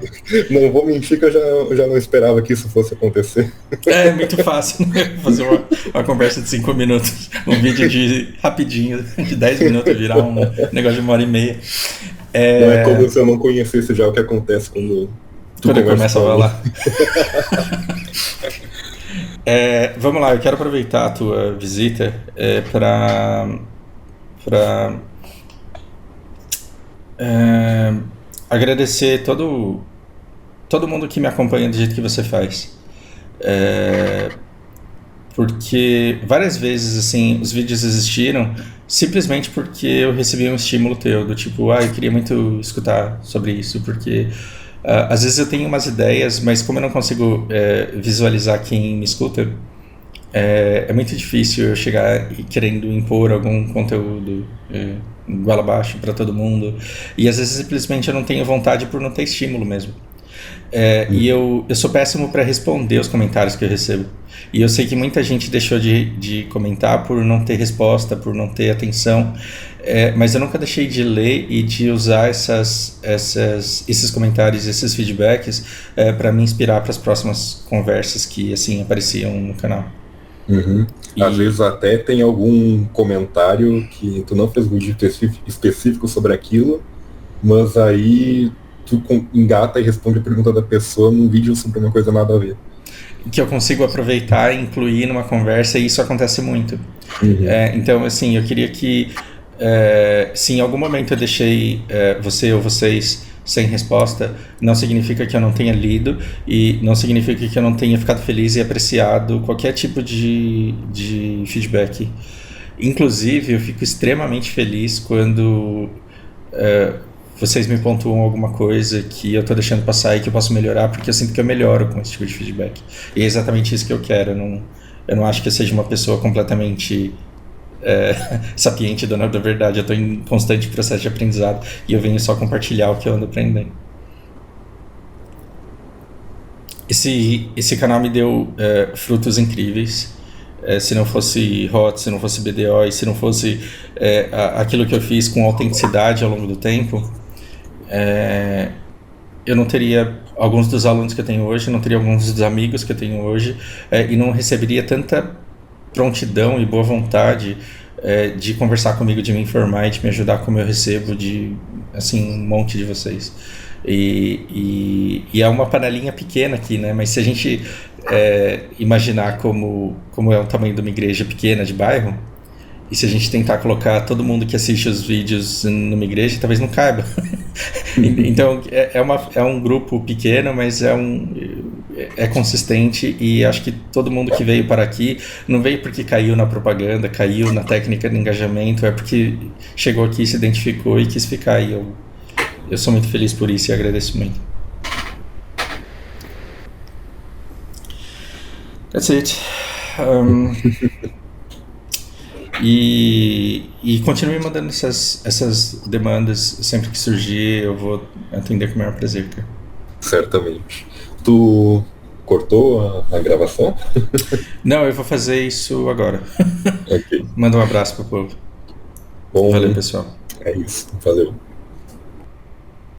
Não vou mentir que eu já não esperava que isso fosse acontecer. É muito fácil, né? Fazer uma conversa de 5 minutos. Um vídeo rapidinho, de 10 minutos, virar um negócio de 1h30. Não é como se eu não conhecesse já o que acontece quando eu começo a falar. Vamos lá, eu quero aproveitar a tua visita para agradecer todo mundo que me acompanha do jeito que você faz. Porque várias vezes assim, os vídeos existiram simplesmente porque eu recebi um estímulo teu, do tipo, eu queria muito escutar sobre isso, porque às vezes eu tenho umas ideias, mas como eu não consigo visualizar quem me escuta, é muito difícil eu chegar querendo impor algum conteúdo igual abaixo para todo mundo, e às vezes simplesmente eu não tenho vontade por não ter estímulo mesmo. E eu sou péssimo para responder os comentários que eu recebo, e eu sei que muita gente deixou de comentar por não ter resposta, por não ter atenção, mas eu nunca deixei de ler e de usar esses comentários, esses feedbacks para me inspirar para as próximas conversas que assim apareciam no canal. Uhum. Às vezes até tem algum comentário que tu não fez um vídeo específico sobre aquilo, mas aí tu engata e responde a pergunta da pessoa num vídeo sobre uma coisa nada a ver. Que eu consigo aproveitar e incluir numa conversa, e isso acontece muito. Uhum. Então, assim, eu queria que se em algum momento eu deixei você ou vocês sem resposta, não significa que eu não tenha lido e não significa que eu não tenha ficado feliz e apreciado qualquer tipo de feedback. Inclusive, eu fico extremamente feliz quando vocês me pontuam alguma coisa que eu estou deixando passar e que eu posso melhorar, porque eu sinto que eu melhoro com esse tipo de feedback. E é exatamente isso que eu quero. Eu não acho que eu seja uma pessoa completamente sapiente, dona da verdade. Eu estou em constante processo de aprendizado e eu venho só compartilhar o que eu ando aprendendo. esse canal me deu frutos incríveis. Se não fosse HOT, se não fosse BDO e se não fosse aquilo que eu fiz com autenticidade ao longo do tempo, eu não teria alguns dos alunos que eu tenho hoje, não teria alguns dos amigos que eu tenho hoje, e não receberia tanta prontidão e boa vontade de conversar comigo, de me informar e de me ajudar como eu recebo de assim, um monte de vocês. E é uma panelinha pequena aqui, né? Mas se a gente imaginar como é o tamanho de uma igreja pequena de bairro, e se a gente tentar colocar todo mundo que assiste os vídeos numa igreja, talvez não caiba. Então é um grupo pequeno, mas é consistente, e acho que todo mundo que veio para aqui não veio porque caiu na propaganda, caiu na técnica de engajamento, é porque chegou aqui, se identificou e quis ficar. E eu sou muito feliz por isso e agradeço muito. That's it. E continue mandando essas demandas sempre que surgir, eu vou atender com o maior prazer, cara. Certamente. Tu cortou a gravação? Não, eu vou fazer isso agora. Ok. Manda um abraço pro povo. Bom, Valeu, pessoal. é isso. Valeu.